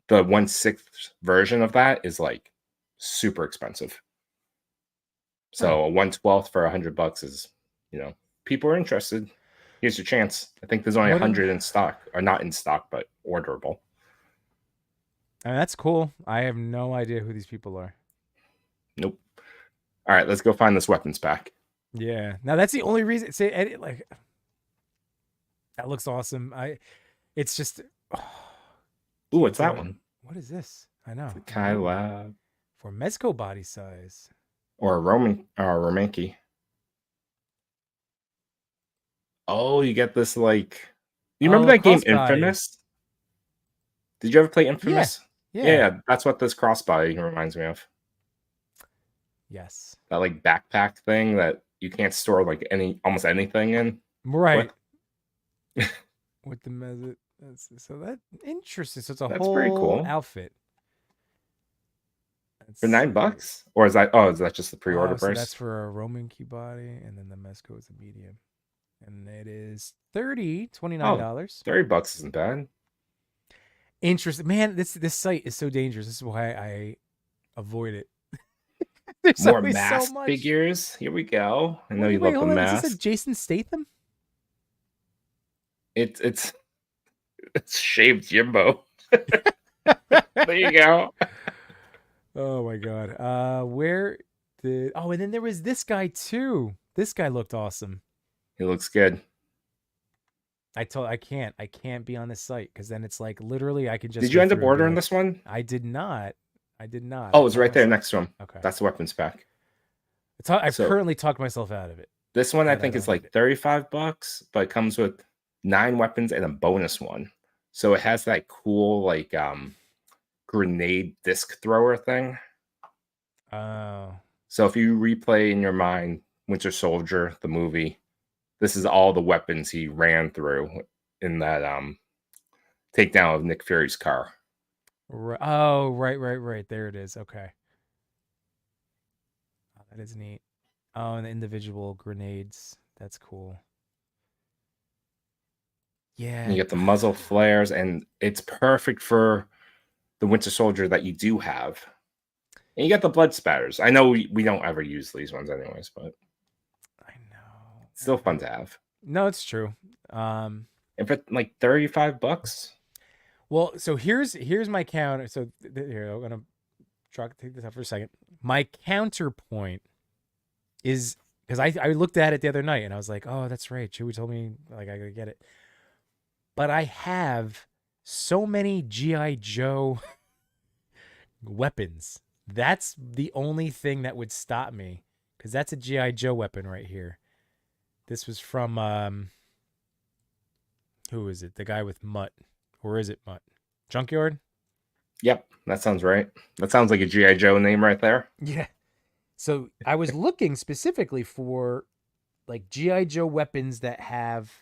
the 1/6 version of that is like super expensive. So a 1/12 for $100 is, people are interested. Here's your chance. I think there's only 100 in stock, or not in stock, but orderable. I mean, that's cool. I have no idea who these people are. Nope. All right, let's go find this weapons pack. Yeah. Now that's the only reason. Say, edit, like, that looks awesome. It's just. Ooh, what's that one? What is this? I know. Kai Lab. For Mezco body size. Or a Romanki. Oh, you get this like. You remember that game Infamous? Did you ever play Infamous? Yeah, that's what this crossbody reminds me of. Yes. That like backpack thing that you can't store like almost anything in. Right. With the method. So that's interesting. So it's a whole pretty cool outfit. For $9? Or is that just the pre-order price? So that's for a Roman key body, and then the Mezco is a medium. And it is $29. $30 isn't bad. Interesting. Man, this site is so dangerous. This is why I avoid it. There's more mask figures. Here we go. I know you love the mask. Is this a Jason Statham? It's shaved Jimbo. There you go. Oh my god. And then there was this guy too. This guy looked awesome. He looks good. I can't be on this site because then it's like literally I can just. Did you end up ordering this one? I did not. Oh, it's right there next to him. Okay. That's the weapons pack. I've currently talked myself out of it. This one I think is like $35, but it comes with 9 weapons and a bonus one. So it has that cool like grenade disc thrower thing. Oh. So if you replay in your mind Winter Soldier, the movie, this is all the weapons he ran through in that takedown of Nick Fury's car. Oh, right. There it is. Okay. Oh, that is neat. Oh, and the individual grenades. That's cool. Yeah. And you get the muzzle flares, and it's perfect for the Winter Soldier that you do have. And you got the blood spatters. I know we don't ever use these ones anyways, but I know. It's still fun to have. No, it's true. And for like $35. Well, so here's my counter. So here, I'm gonna try to take this out for a second. My counterpoint is because I looked at it the other night and I was like, oh, that's right. Chewie told me like I gotta get it. But I have so many G.I. Joe weapons. That's the only thing that would stop me, because that's a G.I. Joe weapon right here. This was from who is it? The guy with Mutt. Or is it Mutt? Junkyard? Yep, that sounds right. That sounds like a G.I. Joe name right there. Yeah. So I was looking specifically for like G.I. Joe weapons that have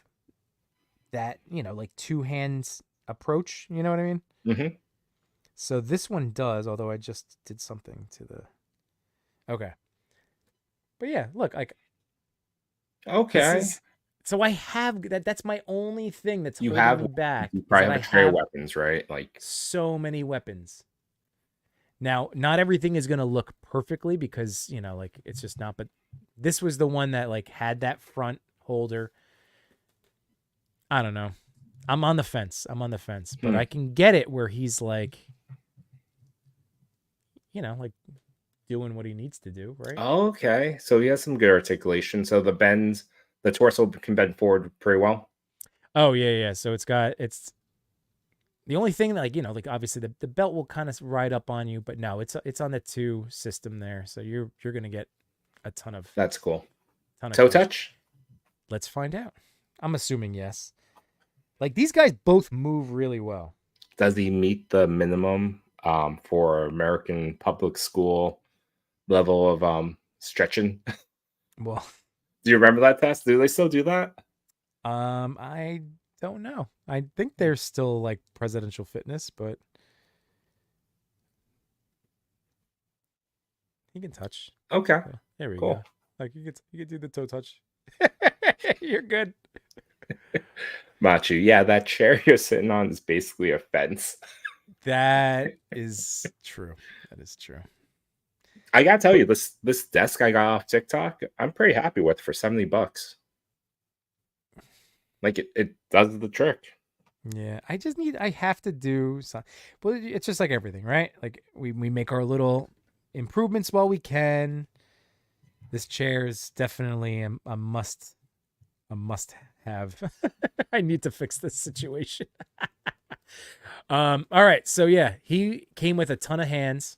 that, like 2 hands approach. You know what I mean? Mm-hmm. So this one does, although I just did something to the. Okay. But yeah, look, like. Okay. So I have that. That's my only thing that's holding me back. You probably have a tray of weapons, right? Like so many weapons. Now, not everything is gonna look perfectly because like it's just not. But this was the one that like had that front holder. I don't know. I'm on the fence, but I can get it where he's like, like doing what he needs to do, right? Okay, so he has some good articulation. So the torso can bend forward pretty well. Oh yeah. So it's the only thing that like obviously the belt will kind of ride up on you, but no, it's on the 2 system there, so you're gonna get a ton of. That's cool. Toe touch? Let's find out. I'm assuming yes. Like these guys both move really well. Does he meet the minimum for American public school level of stretching. Well, Do you remember that test? Do they still do that? I don't know. I think there's still like presidential fitness, but he can touch. Okay, So, there we cool. go. Like you could do the toe touch. You're good. Machu, yeah, that chair you're sitting on is basically a fence. That is true. That is true. I gotta tell But you, this desk I got off TikTok, I'm pretty happy with for $70. Like it does the trick. yeah, I have to do some, but it's just like everything, right? Like we make our little improvements while we can. This chair is definitely a must have. I need to fix this situation. All right, so yeah, he came with a ton of hands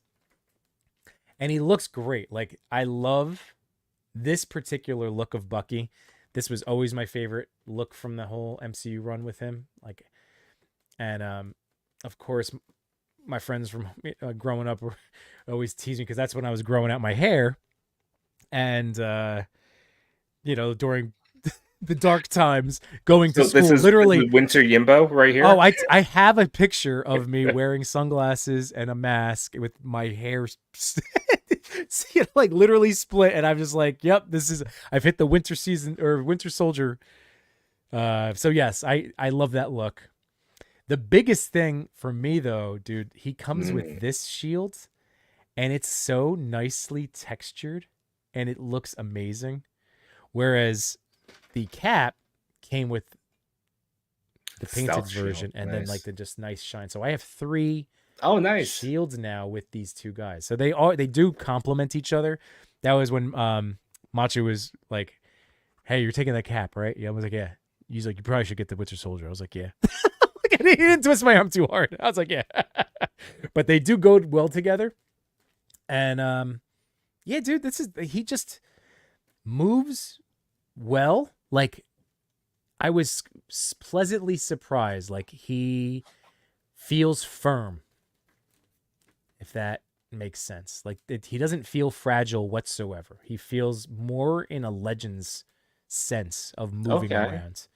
and he looks great. Like I love this particular look of Bucky. This was always my favorite look from the whole MCU run with him. Like, and of course, my friends from growing up were always teasing me because that's when I was growing out my hair, and during the dark times, going to So this school, is literally. Winter Yimbo right Oh, here. I have a picture of me wearing sunglasses and a mask with my hair, like literally split, and I'm just like, "Yep, this is." I've hit the winter season or winter soldier. So yes, I love that look. The biggest thing for me though, dude, he comes with this shield, and it's so nicely textured, and it looks amazing. Whereas the cap came with the painted Stealth version shield. and then like Nice. the just nice shine. So I have 3 Oh, nice. shields now with these 2 guys. So they do complement each other. That was when Machu was like, "Hey, you're taking that cap, right?" Yeah, I was like, "Yeah." He's like, "You probably should get the Winter Soldier." I was like, "Yeah." Like, he didn't twist my arm too hard. I was like, "Yeah." But they do go well together. And yeah, dude, he just moves well. Like I was pleasantly surprised. Like he feels firm, if that makes sense. Like he doesn't feel fragile whatsoever. He feels more in a Legends sense of moving Okay. around.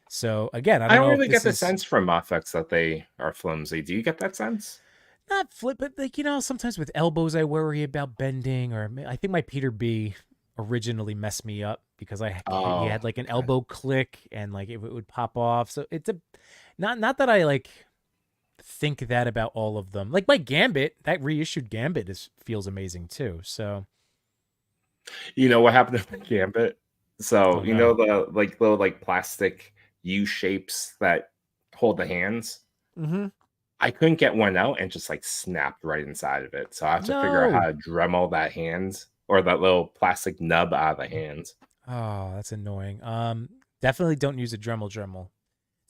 So again, I I don't don't know if really get this the is sense from Mafex that they are flimsy. Do you get that sense? not flip, but like sometimes with elbows I worry about bending, or I think my Peter B originally messed me up because he Oh, had like an okay. elbow click and like it would pop off. So it's a not that I like think that about all of them. Like my Gambit, that reissued Gambit feels amazing too. So You know what happened to my Gambit? So oh you know no. the like little like plastic U shapes that hold the hands. Mm-hmm. I couldn't get one out and just like snapped right inside of it. So I have to figure out how No. to Dremel that hand or that little plastic nub out of the hands. Oh, that's annoying. Definitely don't use a Dremel.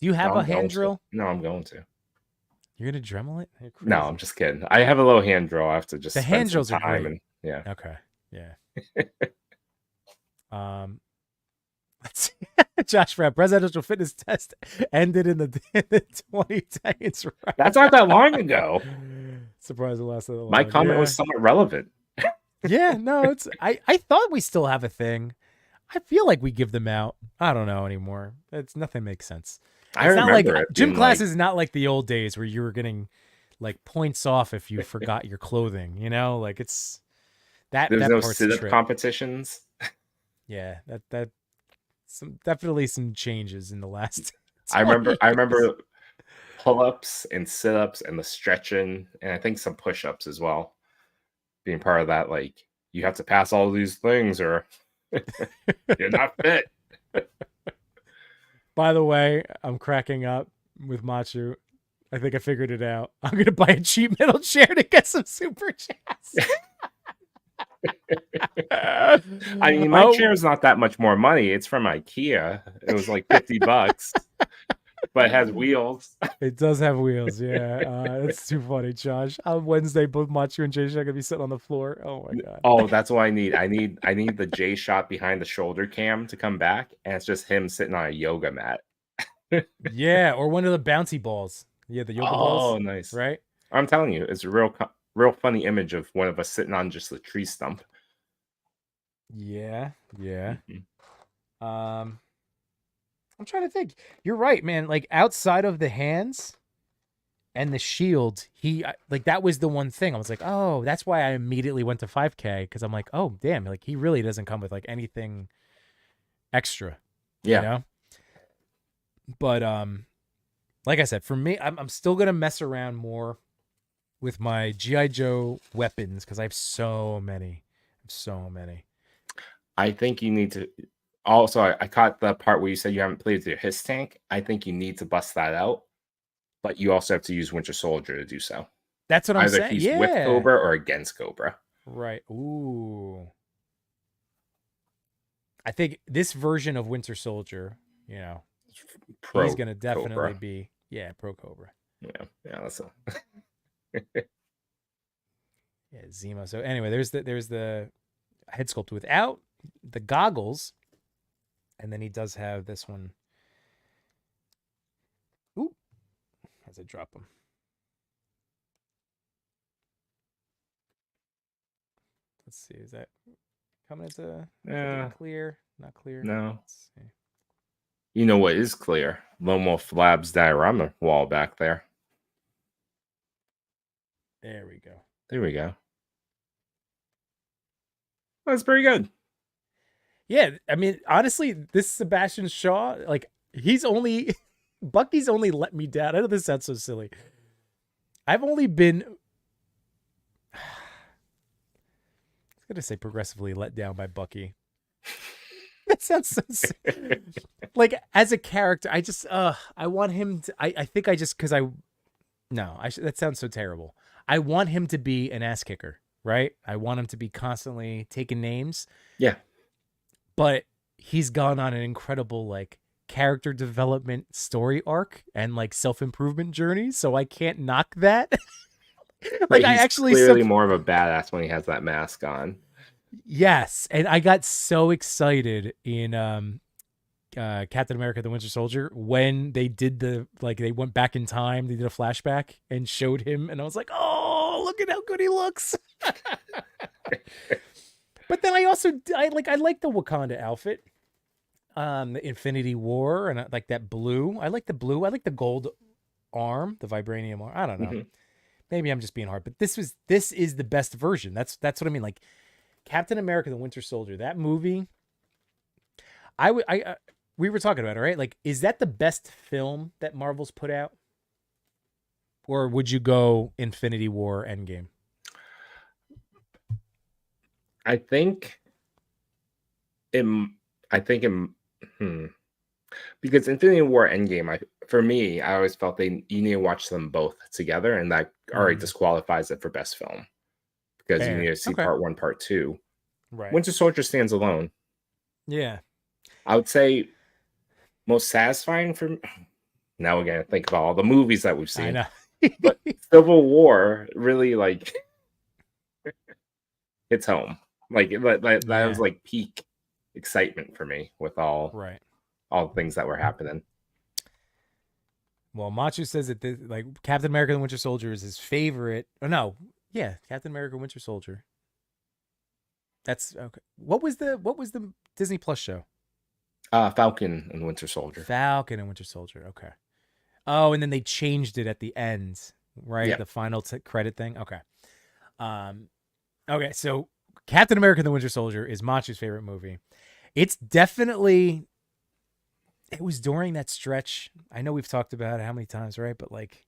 Do you No, have a I'm hand going to. drill? No, I'm going to. You're gonna Dremel it? You're No, I'm crazy. just kidding. I have a little hand drill. I have to just The spend hand some drills are time great. and yeah. Okay. Yeah. Um, let's see. Josh Pratt, presidential fitness test ended in the 2010s, That's right? not that long ago. Surprised it lasted that My long. comment Yeah. was somewhat relevant. Yeah, no, I thought we still have a thing. I feel like we give them out. I don't know anymore. It's nothing makes sense. I It's not like remember it gym being like, class is not like the old days where you were getting like points off if you forgot your clothing, like it's there's that no part's a sit-up trip. competitions. Yeah, that some definitely some changes in the last I 20 remember I years. remember pull-ups and sit-ups and the stretching and I think some push-ups as well. Being part of that, like you have to pass all these things or you're not fit. By the way, I'm cracking up with Machu. I think I figured it out. I'm gonna buy a cheap metal chair to get some super chats. I mean, my chair Oh, is not that much more money. It's from IKEA. It was like $50, but it has wheels. it does have wheels. Yeah, that's too funny, Josh. On Wednesday, both Machu and Jay are gonna be sitting on the floor. Oh my god. Oh, that's what I need. I need the J shot behind the shoulder cam to come back, and it's just him sitting on a yoga mat. Yeah, or one of the bouncy balls. Yeah, the yoga balls, Oh, nice. right? I'm telling you, it's a real funny image of one of us sitting on just a tree stump. Yeah, yeah. Mhm. Um, I'm trying to think. You're right, man. Like outside of the hands and the shield, like that was the one thing. I was like, oh, that's why I immediately went to 5K because I'm like, oh, damn, like he really doesn't come with like anything extra, you Yeah, know. But like I said, for me, I'm still gonna mess around more with my GI Joe weapons because I have so many, so many. I think you need to. Also, I caught the part where you said you haven't played with your his tank. I think you need to bust that out, but you also have to use Winter Soldier to do so. That's what I'm Either saying. he's with Yeah. Cobra or against Cobra. Right. Ooh. I think this version of Winter Soldier, you know, he's Pro gonna definitely Cobra. be pro Cobra. Yeah, yeah, that's a. Yeah, Zemo. So anyway, there's the head sculpt without the goggles, and then he does have this one. Ooh, has to drop him. Let's see, is that coming into getting Yeah, clear? Not clear. no. Let's see. You know what is clear? Lone Wolf Labs diorama wall back there. There we go. There we go. That's pretty good. Yeah, I mean, honestly, this Sebastian Shaw, like, he's only Bucky's only let me down. I know this sounds so silly. I've only been I was gonna say progressively let down by Bucky. That sounds so like as a character, I just I want him to I think I just because I no, that sounds so terrible. I want him to be an ass kicker, right? I want him to be constantly taking names, Yeah. but he's gone on an incredible like character development story arc and like self-improvement journey, so I can't knock that. Right. Like I He's actually clearly more of a badass when he has that mask on. yes, and I got so excited in Captain America: The Winter Soldier when they did the like they went back in time, they did a flashback and showed him, and I was like, oh, look at how good he looks. But then I like the Wakanda outfit, the Infinity War, and I like that blue. I like the blue. I like the gold arm, the vibranium arm. I don't know. Mhm. Maybe I'm just being hard, but this is the best version. That's what I mean. Like Captain America: The Winter Soldier, that movie. We were talking about it, right? Like, is that the best film that Marvel's put out, or would you go Infinity War, Endgame? I think it. I think it. Hmm. Because Infinity War Endgame, for me, I always felt you need to watch them both together, and that already Mm, disqualifies it for best film because you need fair. to see Okay. part one, part two. Right. Winter Soldier stands alone. Yeah. I would say most satisfying for me. Now we're gonna think about all the movies that we've I seen, know. but Civil War really like hits home. Like that was Yeah. like peak excitement for me with Right. all the things that were happening. Well, Machu says that like Captain America: The Winter Soldier is his favorite. Oh no, yeah, Captain America: Winter Soldier. That's okay. What was the Disney Plus show? Falcon and Winter Soldier. Falcon and Winter Soldier. Okay. Oh, and then they changed it at the end, right? Yeah, The final credit thing. Okay. Um. Okay. So Captain America: The Winter Soldier is Machu's favorite movie. It's definitely. It was during that stretch. I know we've talked about it how many times, right? But like,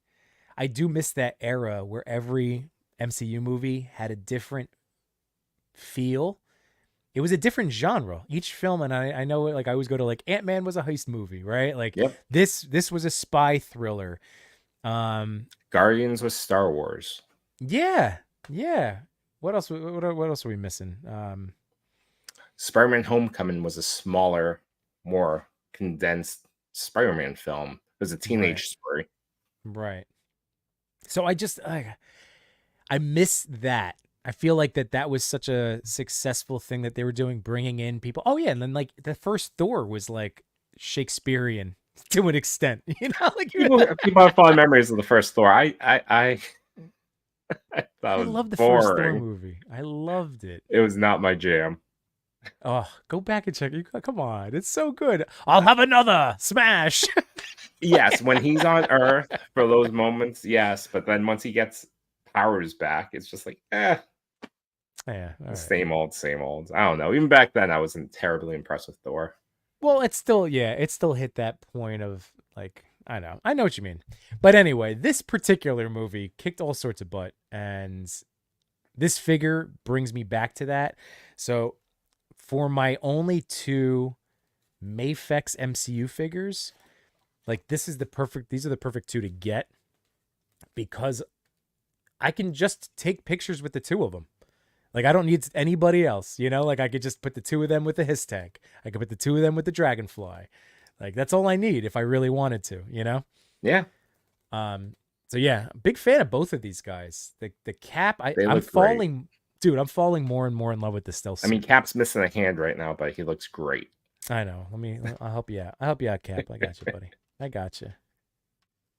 I do miss that era where every MCU movie had a different feel. It was a different genre each film, and I know like I always go to like Ant-Man was a heist movie, right? Like yep. this was a spy thriller. Um, Guardians was Star Wars. yeah, yeah. What else? What else are we missing? Spider-Man: Homecoming was a smaller, more condensed Spider-Man film. It was a Right, teenage story. right. So I miss that. I feel like that was such a successful thing that they were doing, bringing in people. Oh yeah, and then like the first Thor was like Shakespearean to an extent, you know, like People have fond memories of the first Thor. I That I was love the first Thor boring. movie. I loved it. It was not my jam. Oh, go back and check. Come on, it's so good. I'll have another smash. Yes, when he's on Earth for those moments, yes, but then once he gets powers back, it's just like, Yeah, all right. same old, same old. I don't know. Even back then, I wasn't terribly impressed with Thor. Well, it's still, yeah, it still hit that point of like, I know what you mean. But anyway, this particular movie kicked all sorts of butt, and this figure brings me back to that. So for my only two Mafex MCU figures, like these are the perfect two to get because I can just take pictures with the two of them. Like I don't need anybody else, you know? Like I could just put the two of them with the Hiss tank. I could put the two of them with the Dragonfly. Like that's all I need if I really wanted to, you know? Yeah, Um so yeah, big fan of both of these guys. The Cap, they I'm look great. falling dude, I'm falling more and more in love with the stealth I mean, suit. Cap's missing a hand right now, but he looks great. I know. I'll help you out. I'll help you out, Cap. I got you, buddy. I got you.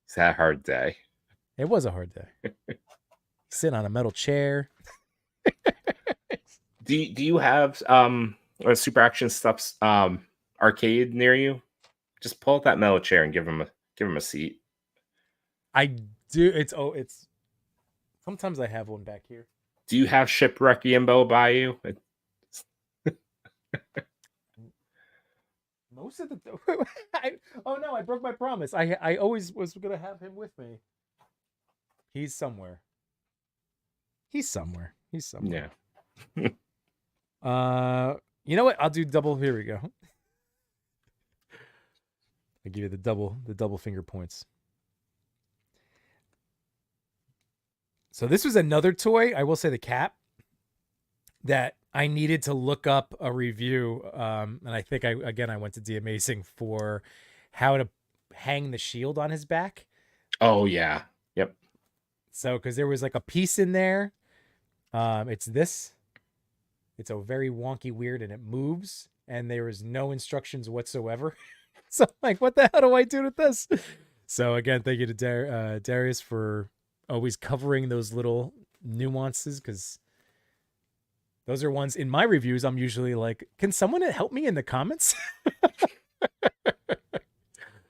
He's had a hard day. It was a hard day. Sitting on a metal chair. Do you have a Super Action Stuff's arcade near you? Just pull out that metal chair and give him a seat. I do. It's sometimes I have one back here. Do you have Shipwreck Yimbo by you? Most of the oh no, I broke my promise. I always was gonna have him with me. He's somewhere. He's somewhere. He's somewhere. Yeah. You know what? I'll do double. Here we go. I give you the double finger points. So this was another toy. I will say the Cap that I needed to look up a review. And I think I went to D Amazing for how to hang the shield on his back. Oh yeah. Yep. So because there was like a piece in there. It's this. It's a very wonky, weird, and it moves, and there is no instructions whatsoever. So I'm like, what the hell do I do with this? So again, thank you to Darius for always covering those little nuances, because those are ones in my reviews I'm usually like, can someone help me in the comments?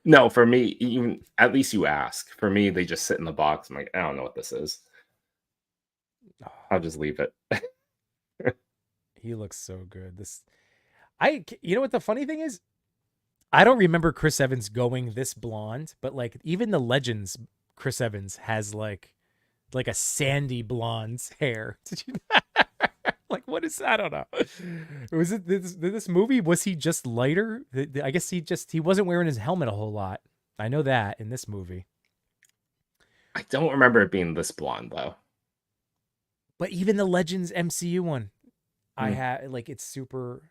No, for me, even at least you ask. For me, they just sit in the box. I'm like, I don't know what this is. I'll just leave it. He looks so good. You know what the funny thing is? I don't remember Chris Evans going this blonde, but like even the Legends, Chris Evans has like a sandy blonde hair. Did you? Like what is? I don't know. Was it this movie? Was he just lighter? I guess he wasn't wearing his helmet a whole lot. I know that in this movie. I don't remember it being this blonde though. But even the Legends MCU one, I had like it's super.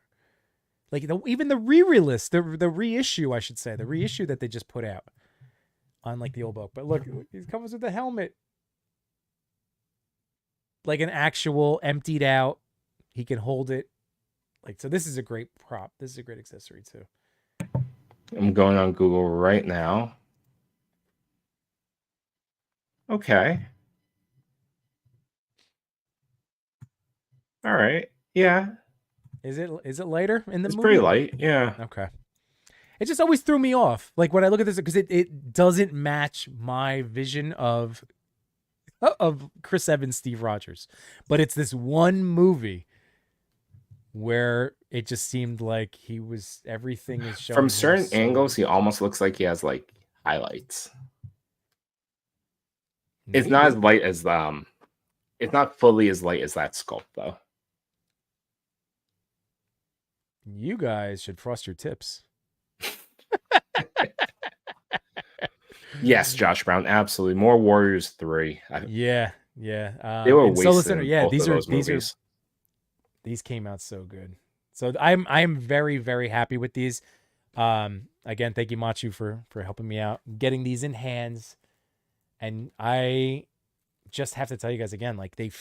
Like even the re-release, the reissue, I should say, the reissue that they just put out on like the old book. But look, he comes with a helmet, like an actual emptied out. He can hold it, like so. This is a great prop. This is a great accessory too. I'm going on Google right now. Okay. All right. Yeah. Is it lighter in the It's movie? pretty light. Yeah. Okay. It just always threw me off. Like when I look at this, because it doesn't match my vision of Chris Evans, Steve Rogers. But it's this one movie where it just seemed like everything is showing From certain so angles, he almost looks like he has like highlights. maybe. It's not as light as it's not fully as light as that sculpt though. You guys should frost your tips. Yes, Josh Brown, absolutely. More Warriors 3. Yeah. They were Solo wasted Center, in yeah, both of those movies. These came out so good. So I'm very, very happy with these. Again, thank you, Machu, for helping me out getting these in hands. And I just have to tell you guys again, like they just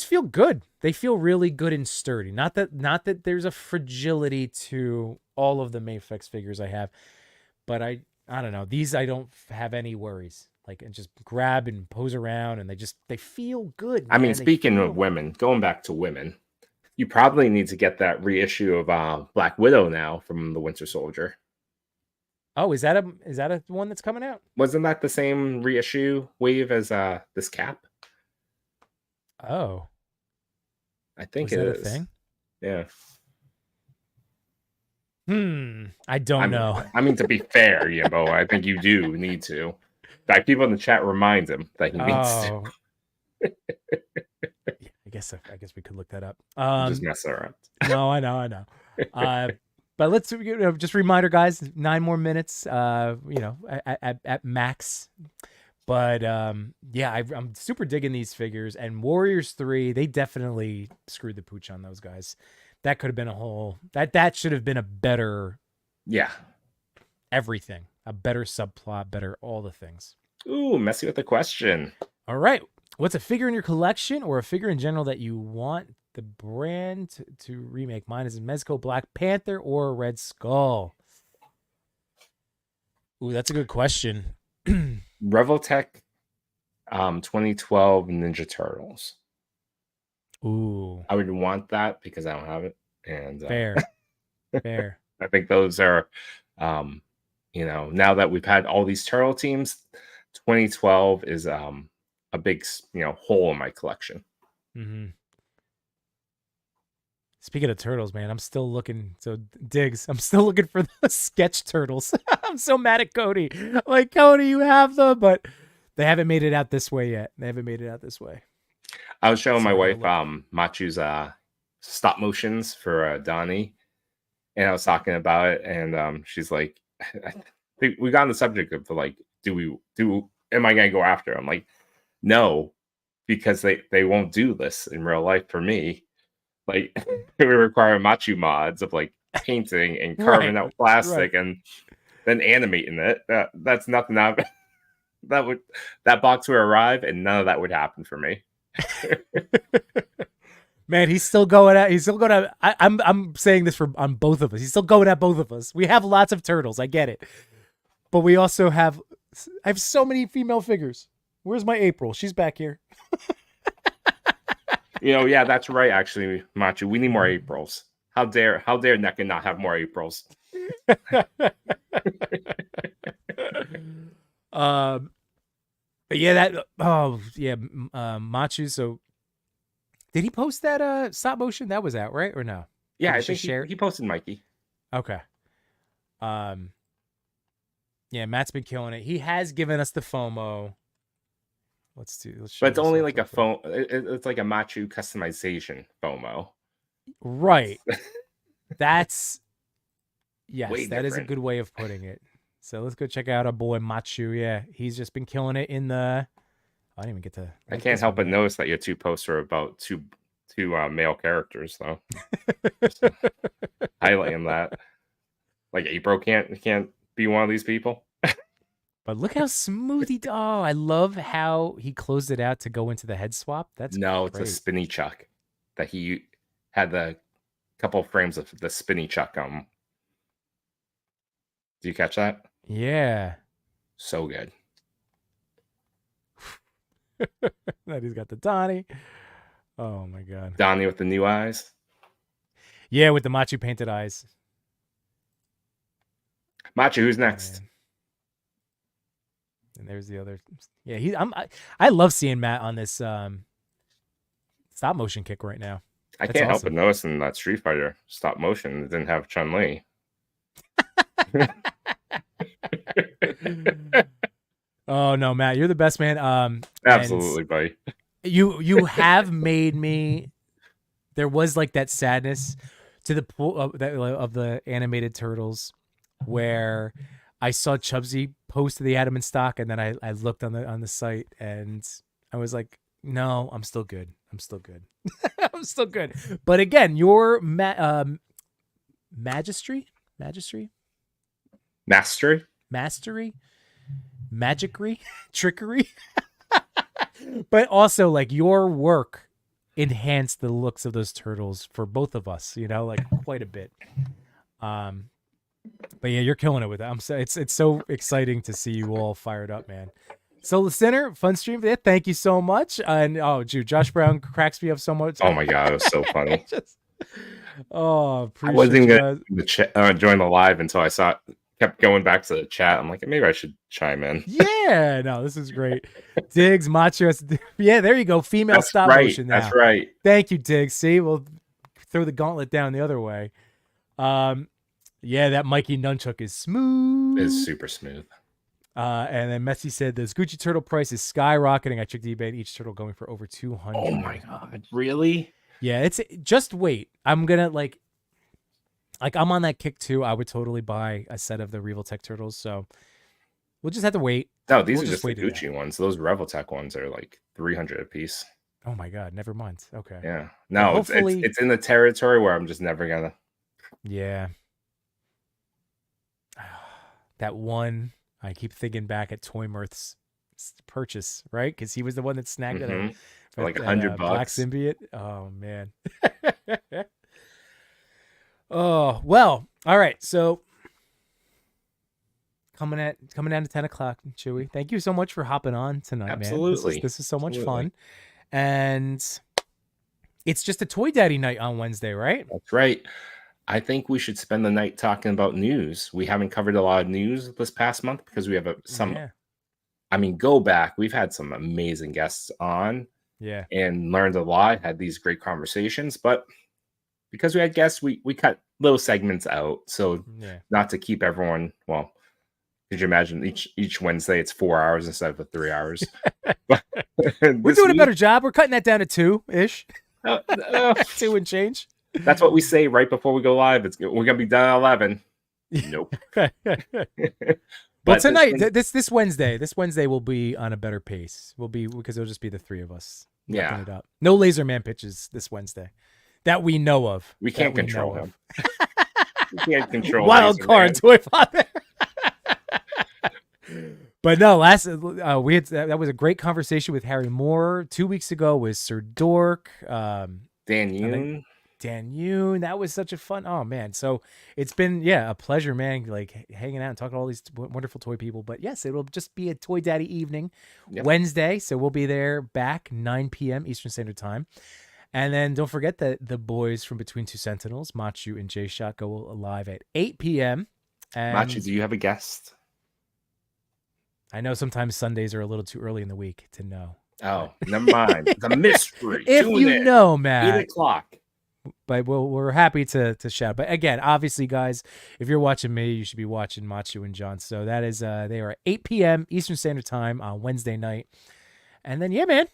feel good. They feel really good and sturdy. Not that there's a fragility to all of the Mafex figures I have, but I don't know. These I don't have any worries. like, and just grab and pose around, and they feel good, I mean, man. They speaking of feel. women, going back to women, you probably need to get that reissue of Black Widow now from the Winter Soldier. Oh, is that a one that's coming out? Wasn't that the same reissue wave as this Cap? Oh, I think was it that a is. thing? Yeah. I don't know. I mean, to be fair, Yimbo, I think you do need to. In fact, people in the chat remind him that he needs to. Oh, yeah, I guess we could look that up. I'm just messing around. No, I know. But let's just reminder, guys. 9 more minutes. At max. But yeah, I'm super digging these figures. And Warriors 3, they definitely screwed the pooch on those guys. That could have been that should have been a better Yeah. everything, a better subplot, better all the things. Ooh, messy with the question. All right. What's a figure in your collection or a figure in general that you want the brand to remake? Mine is Mezco Black Panther or Red Skull. Ooh, that's a good question. Revoltech 2012 Ninja Turtles. Ooh. I would want that because I don't have it. And Fair. Fair. I think those are, now that we've had all these turtle teams, 2012 is a big, hole in my collection. Mm-hmm. Speaking of turtles, man, I'm still looking. So Diggs, I'm still looking for the sketch turtles. I'm so mad at Cody. Like, Cody, you have them, but they haven't made it out this way yet. I was showing my wife Machu's stop motions for Donnie, and I was talking about it, and she's like, I think we got on the subject of like, am I gonna go after him? Like, no, because they won't do this in real life for me. Like, it would require Machu mods of like painting and carving out plastic and then animating it. That's nothing that box would arrive and none of that would happen for me. Man, he's still going at. I'm saying this on both of us. He's still going at both of us. We have lots of turtles. I get it, but we also have. I have so many female figures. Where's my April? She's back here. Yeah, that's right. Actually, Machu, we need more Aprils. How dare NECA not have more Aprils? But yeah, Machu. So, did he post that stop motion? That was out, right, or no? Yeah, I think he posted Mikey. Okay. Yeah, Matt's been killing it. He has given us the FOMO. Let's but it's only like a phone. It's like a Machu customization FOMO. Right. Yes, Way that is a different. good way of putting it. So let's go check out our boy Machu. Yeah, he's just been killing it in the. I didn't even get to. I can't help but notice that your 2 posts are about two male characters, though. Highlighting that, like April can't be one of these people. But look how smooth he. Oh, I love how he closed it out to go into the head swap. That's great. It's a spinny chuck that he had the couple frames of the spinny chuck on. Do you catch that? Yeah. So good. That he's got the Donnie. Oh my god. Donnie with the new eyes. Yeah, with the Machu painted eyes. Machu, who's next? And there's the other. Yeah, I love seeing Matt on this stop motion kick right now. I can't help but noticing that Street Fighter stop motion didn't have Chun-Li. Oh no, Matt, you're the best, man. Absolutely, buddy. You have made me. There was like that sadness to the pool of the animated turtles, where I saw Chubsy post the Adam in stock, and then I looked on the site and I was like, no, I'm still good. I'm still good. But again, your mastery, magicry, trickery, but also like your work enhanced the looks of those turtles for both of us, like quite a bit. But yeah, you're killing it with it. It's so exciting to see you all fired up, man. So the center, fun stream. Yeah, thank you so much. And oh, dude, Josh Brown cracks me up so much. Oh my god, it was so funny. Oh, I wasn't appreciate even you gonna guys. join the live until I saw it. Kept going back to the chat. I'm like, maybe I should chime in. Yeah, no, this is great. Diggs, Macho. Yeah, there you go. Female That's stop right. motion now. That's right. Thank you, Diggs. See, we'll throw the gauntlet down the other way. Yeah, that Mikey nunchuck is smooth. It's super smooth. And then Messi said the Gucci turtle price is skyrocketing. I checked eBay, and each turtle going for over 200. Oh my god, really? Yeah, it's just wait. I'm gonna like I'm on that kick too. I would totally buy a set of the Revoltech turtles. So we'll just have to wait. No, these We'll are just the wait it Gucci ones. Those Revoltech ones are like 300 a piece. Oh my god, never mind. Okay. Yeah. No, hopefully- it's in the territory where I'm just never gonna. Yeah. That one, I keep thinking back at Toy Mirth's purchase, right? Because he was the one that snagged it for like $100. Black Symbiote. Oh man. Oh well. All right. So coming down to 10 o'clock, Chewy. Thank you so much for hopping on tonight, Absolutely. man. This is so much fun. And it's just a Toy Daddy night on Wednesday, right? That's right. I think we should spend the night talking about news. We haven't covered a lot of news this past month because we have I mean, go back. We've had some amazing guests on. Yeah. And learned a lot, had these great conversations, but because we had guests, we cut little segments out. So not to keep everyone, well, could you imagine each Wednesday it's 4 hours instead of 3 hours? We're doing a better job. We're cutting that down to 2-ish. 2 and change. That's what we say right before we go live. We're gonna be done at 11. Nope. But tonight, this Wednesday will be on a better pace. We'll be because it'll just be the three of us. Yeah. It up. No Laser Man pitches this Wednesday that we know of. We can't control him. We can't control wild card Toy Father. But no, we had that was a great conversation with Harry Moore. 2 weeks ago was Sir Dork, Dan Yoon. Dan Yoon. That was such a fun. Oh man, so it's been a pleasure, man. Like hanging out and talking to all these wonderful toy people. But yes, it'll just be a Toy Daddy evening Wednesday. So we'll be there back 9 p.m. Eastern Standard Time. And then don't forget that the boys from Between Two Sentinels, Machu and J Shot, go live at 8 p.m. And Machu, do you have a guest? I know sometimes Sundays are a little too early in the week to know. Oh, never mind. It's a mystery. If you know, Matt. 8 o'clock. But we're happy to shout. But again, obviously, guys, if you're watching me, you should be watching Machu and John. So that is they are 8 p.m. Eastern Standard Time on Wednesday night. And then man.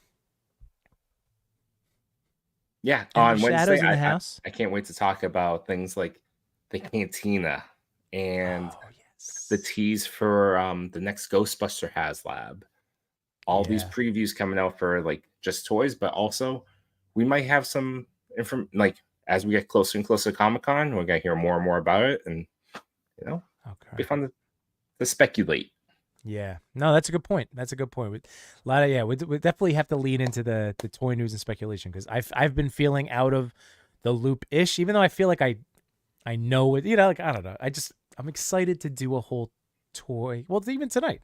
Yeah, and on Wednesday, I can't wait to talk about things like the cantina and the tease for the next Ghostbuster HasLab. All these previews coming out for like just toys, but also we might have some as we get closer and closer to Comic-Con, we're gonna hear more and more about it, and it'll be fun to speculate. Yeah, no, that's a good point. That's a good point. A lot of we definitely have to lean into the toy news and speculation because I've been feeling out of the loop ish, even though I feel like I know it. Like I don't know. I'm excited to do a whole toy. Well, even tonight,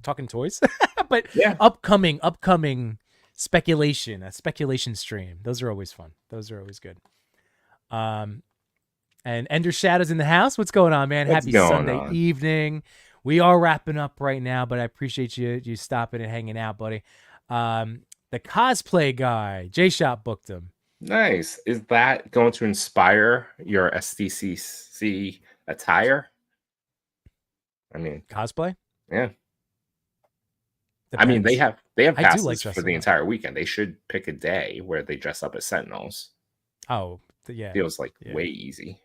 talking toys, but upcoming speculation, a speculation stream. Those are always fun. Those are always good. And Ender Shadow's in the house. What's going on, man? Happy Sunday evening. We are wrapping up right now, but I appreciate you stopping and hanging out, buddy. The cosplay guy, J-Shop booked him. Nice. Is that going to inspire your SDCC attire? I mean, cosplay? Yeah. Depends. I mean, they have passes for the entire weekend. They should pick a day where they dress up as Sentinels. Oh, yeah. Feels like way easy.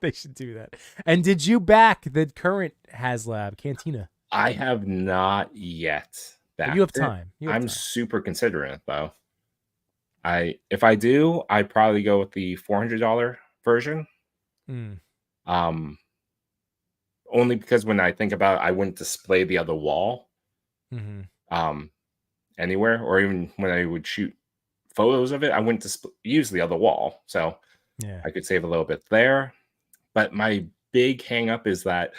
They should do that. And did you back the current HasLab Cantina? I have not yet. You have time. I'm super considering it though. If I do, I'd probably go with the $400 version. Only because when I think about it, I wouldn't display the other wall anywhere, or even when I would shoot photos of it, I wouldn't use the other wall. So I could save a little bit there. But my big hang up is that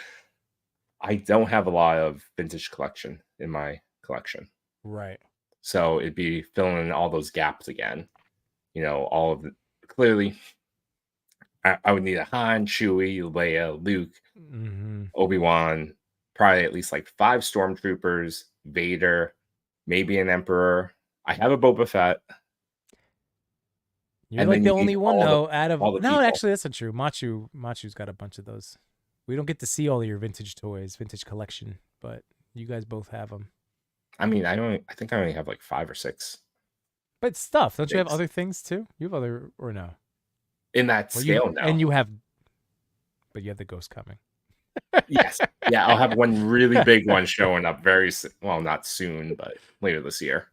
I don't have a lot of vintage collection in my collection. Right. So it'd be filling in all those gaps again. All of the clearly I would need a Han, Chewie, Leia, Luke, Mm-hmm. Obi-Wan, probably at least like 5 stormtroopers, Vader, maybe an Emperor. I have a Boba Fett. You're And like then the you need only one though out of all the no, people. actually that's not true. Machu's got a bunch of those. We don't get to see all of your vintage toys, vintage collection, but you guys both have them. I mean, I think I only have like 5 or 6 But stuff, don't you have things other things too? You have other or no? in that Well, scale now. you have, but you have the ghost coming. Yes. Yeah, I'll have one really big one showing up well, not soon, but later this year.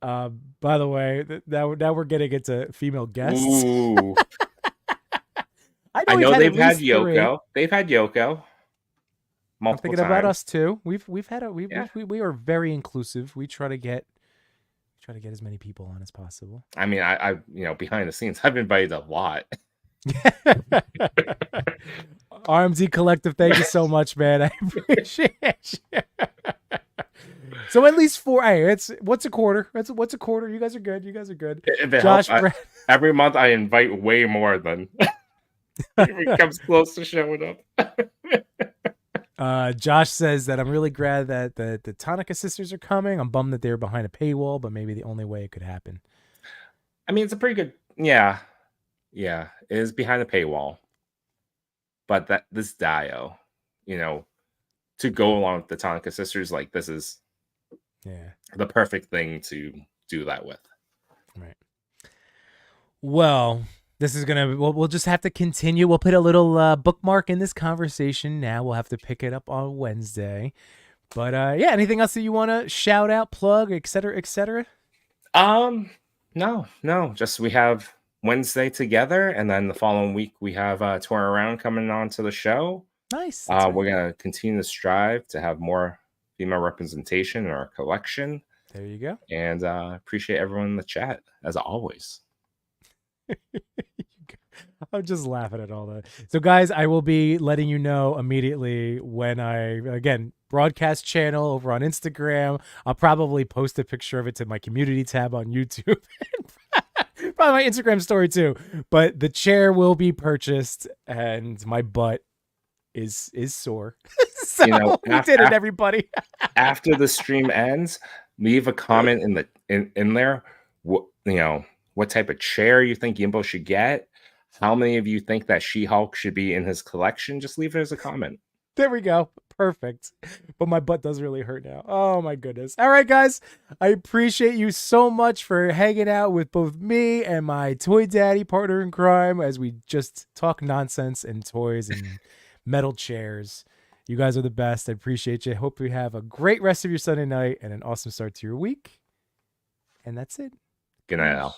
By the way, now we're getting into female guests. Ooh. I know they've had Three. Yoko. They've had Yoko I'm multiple thinking about times. us too. We've had a Yeah. we are very inclusive. We try to get as many people on as possible. I mean, I behind the scenes, I've invited a lot. RMZ Collective, thank you so much, man. I appreciate you. So at least 4. Hey, what's a quarter? What's a quarter? You guys are good. If it Josh, helps, every month I invite way more than if it comes close to showing up. Josh says that I'm really glad that the Tonica sisters are coming. I'm bummed that they're behind a paywall, but maybe the only way it could happen. I mean, it's a pretty good, yeah, it is behind a paywall. But this Dio, to go along with the Tonica sisters, like this is the perfect thing to do that with. Right. Well, this is we'll just have to continue. We'll put a little bookmark in this conversation now. We'll have to pick it up on Wednesday. But yeah, anything else that you want to shout out, plug, et cetera, et cetera? No. Just we have Wednesday together, and then the following week we have Tour Around coming on to the show. Nice. We're gonna continue to strive to have more female representation in our collection. There you go. And appreciate everyone in the chat as always. I'm just laughing at all that. So guys, I will be letting you know immediately when again, broadcast channel over on Instagram. I'll probably post a picture of it to my community tab on YouTube. Probably my Instagram story too. But the chair will be purchased and my butt is sore. So we did it, everybody. After the stream ends, leave a comment in there. What type of chair you think Yimbo should get. How many of you think that She-Hulk should be in his collection? Just leave it as a comment. There we go. Perfect. But my butt does really hurt now. Oh my goodness. All right, guys. I appreciate you so much for hanging out with both me and my toy daddy partner in crime as we just talk nonsense and toys and metal chairs. You guys are the best. I appreciate you. Hope you have a great rest of your Sunday night and an awesome start to your week. And that's it. Good night, Al.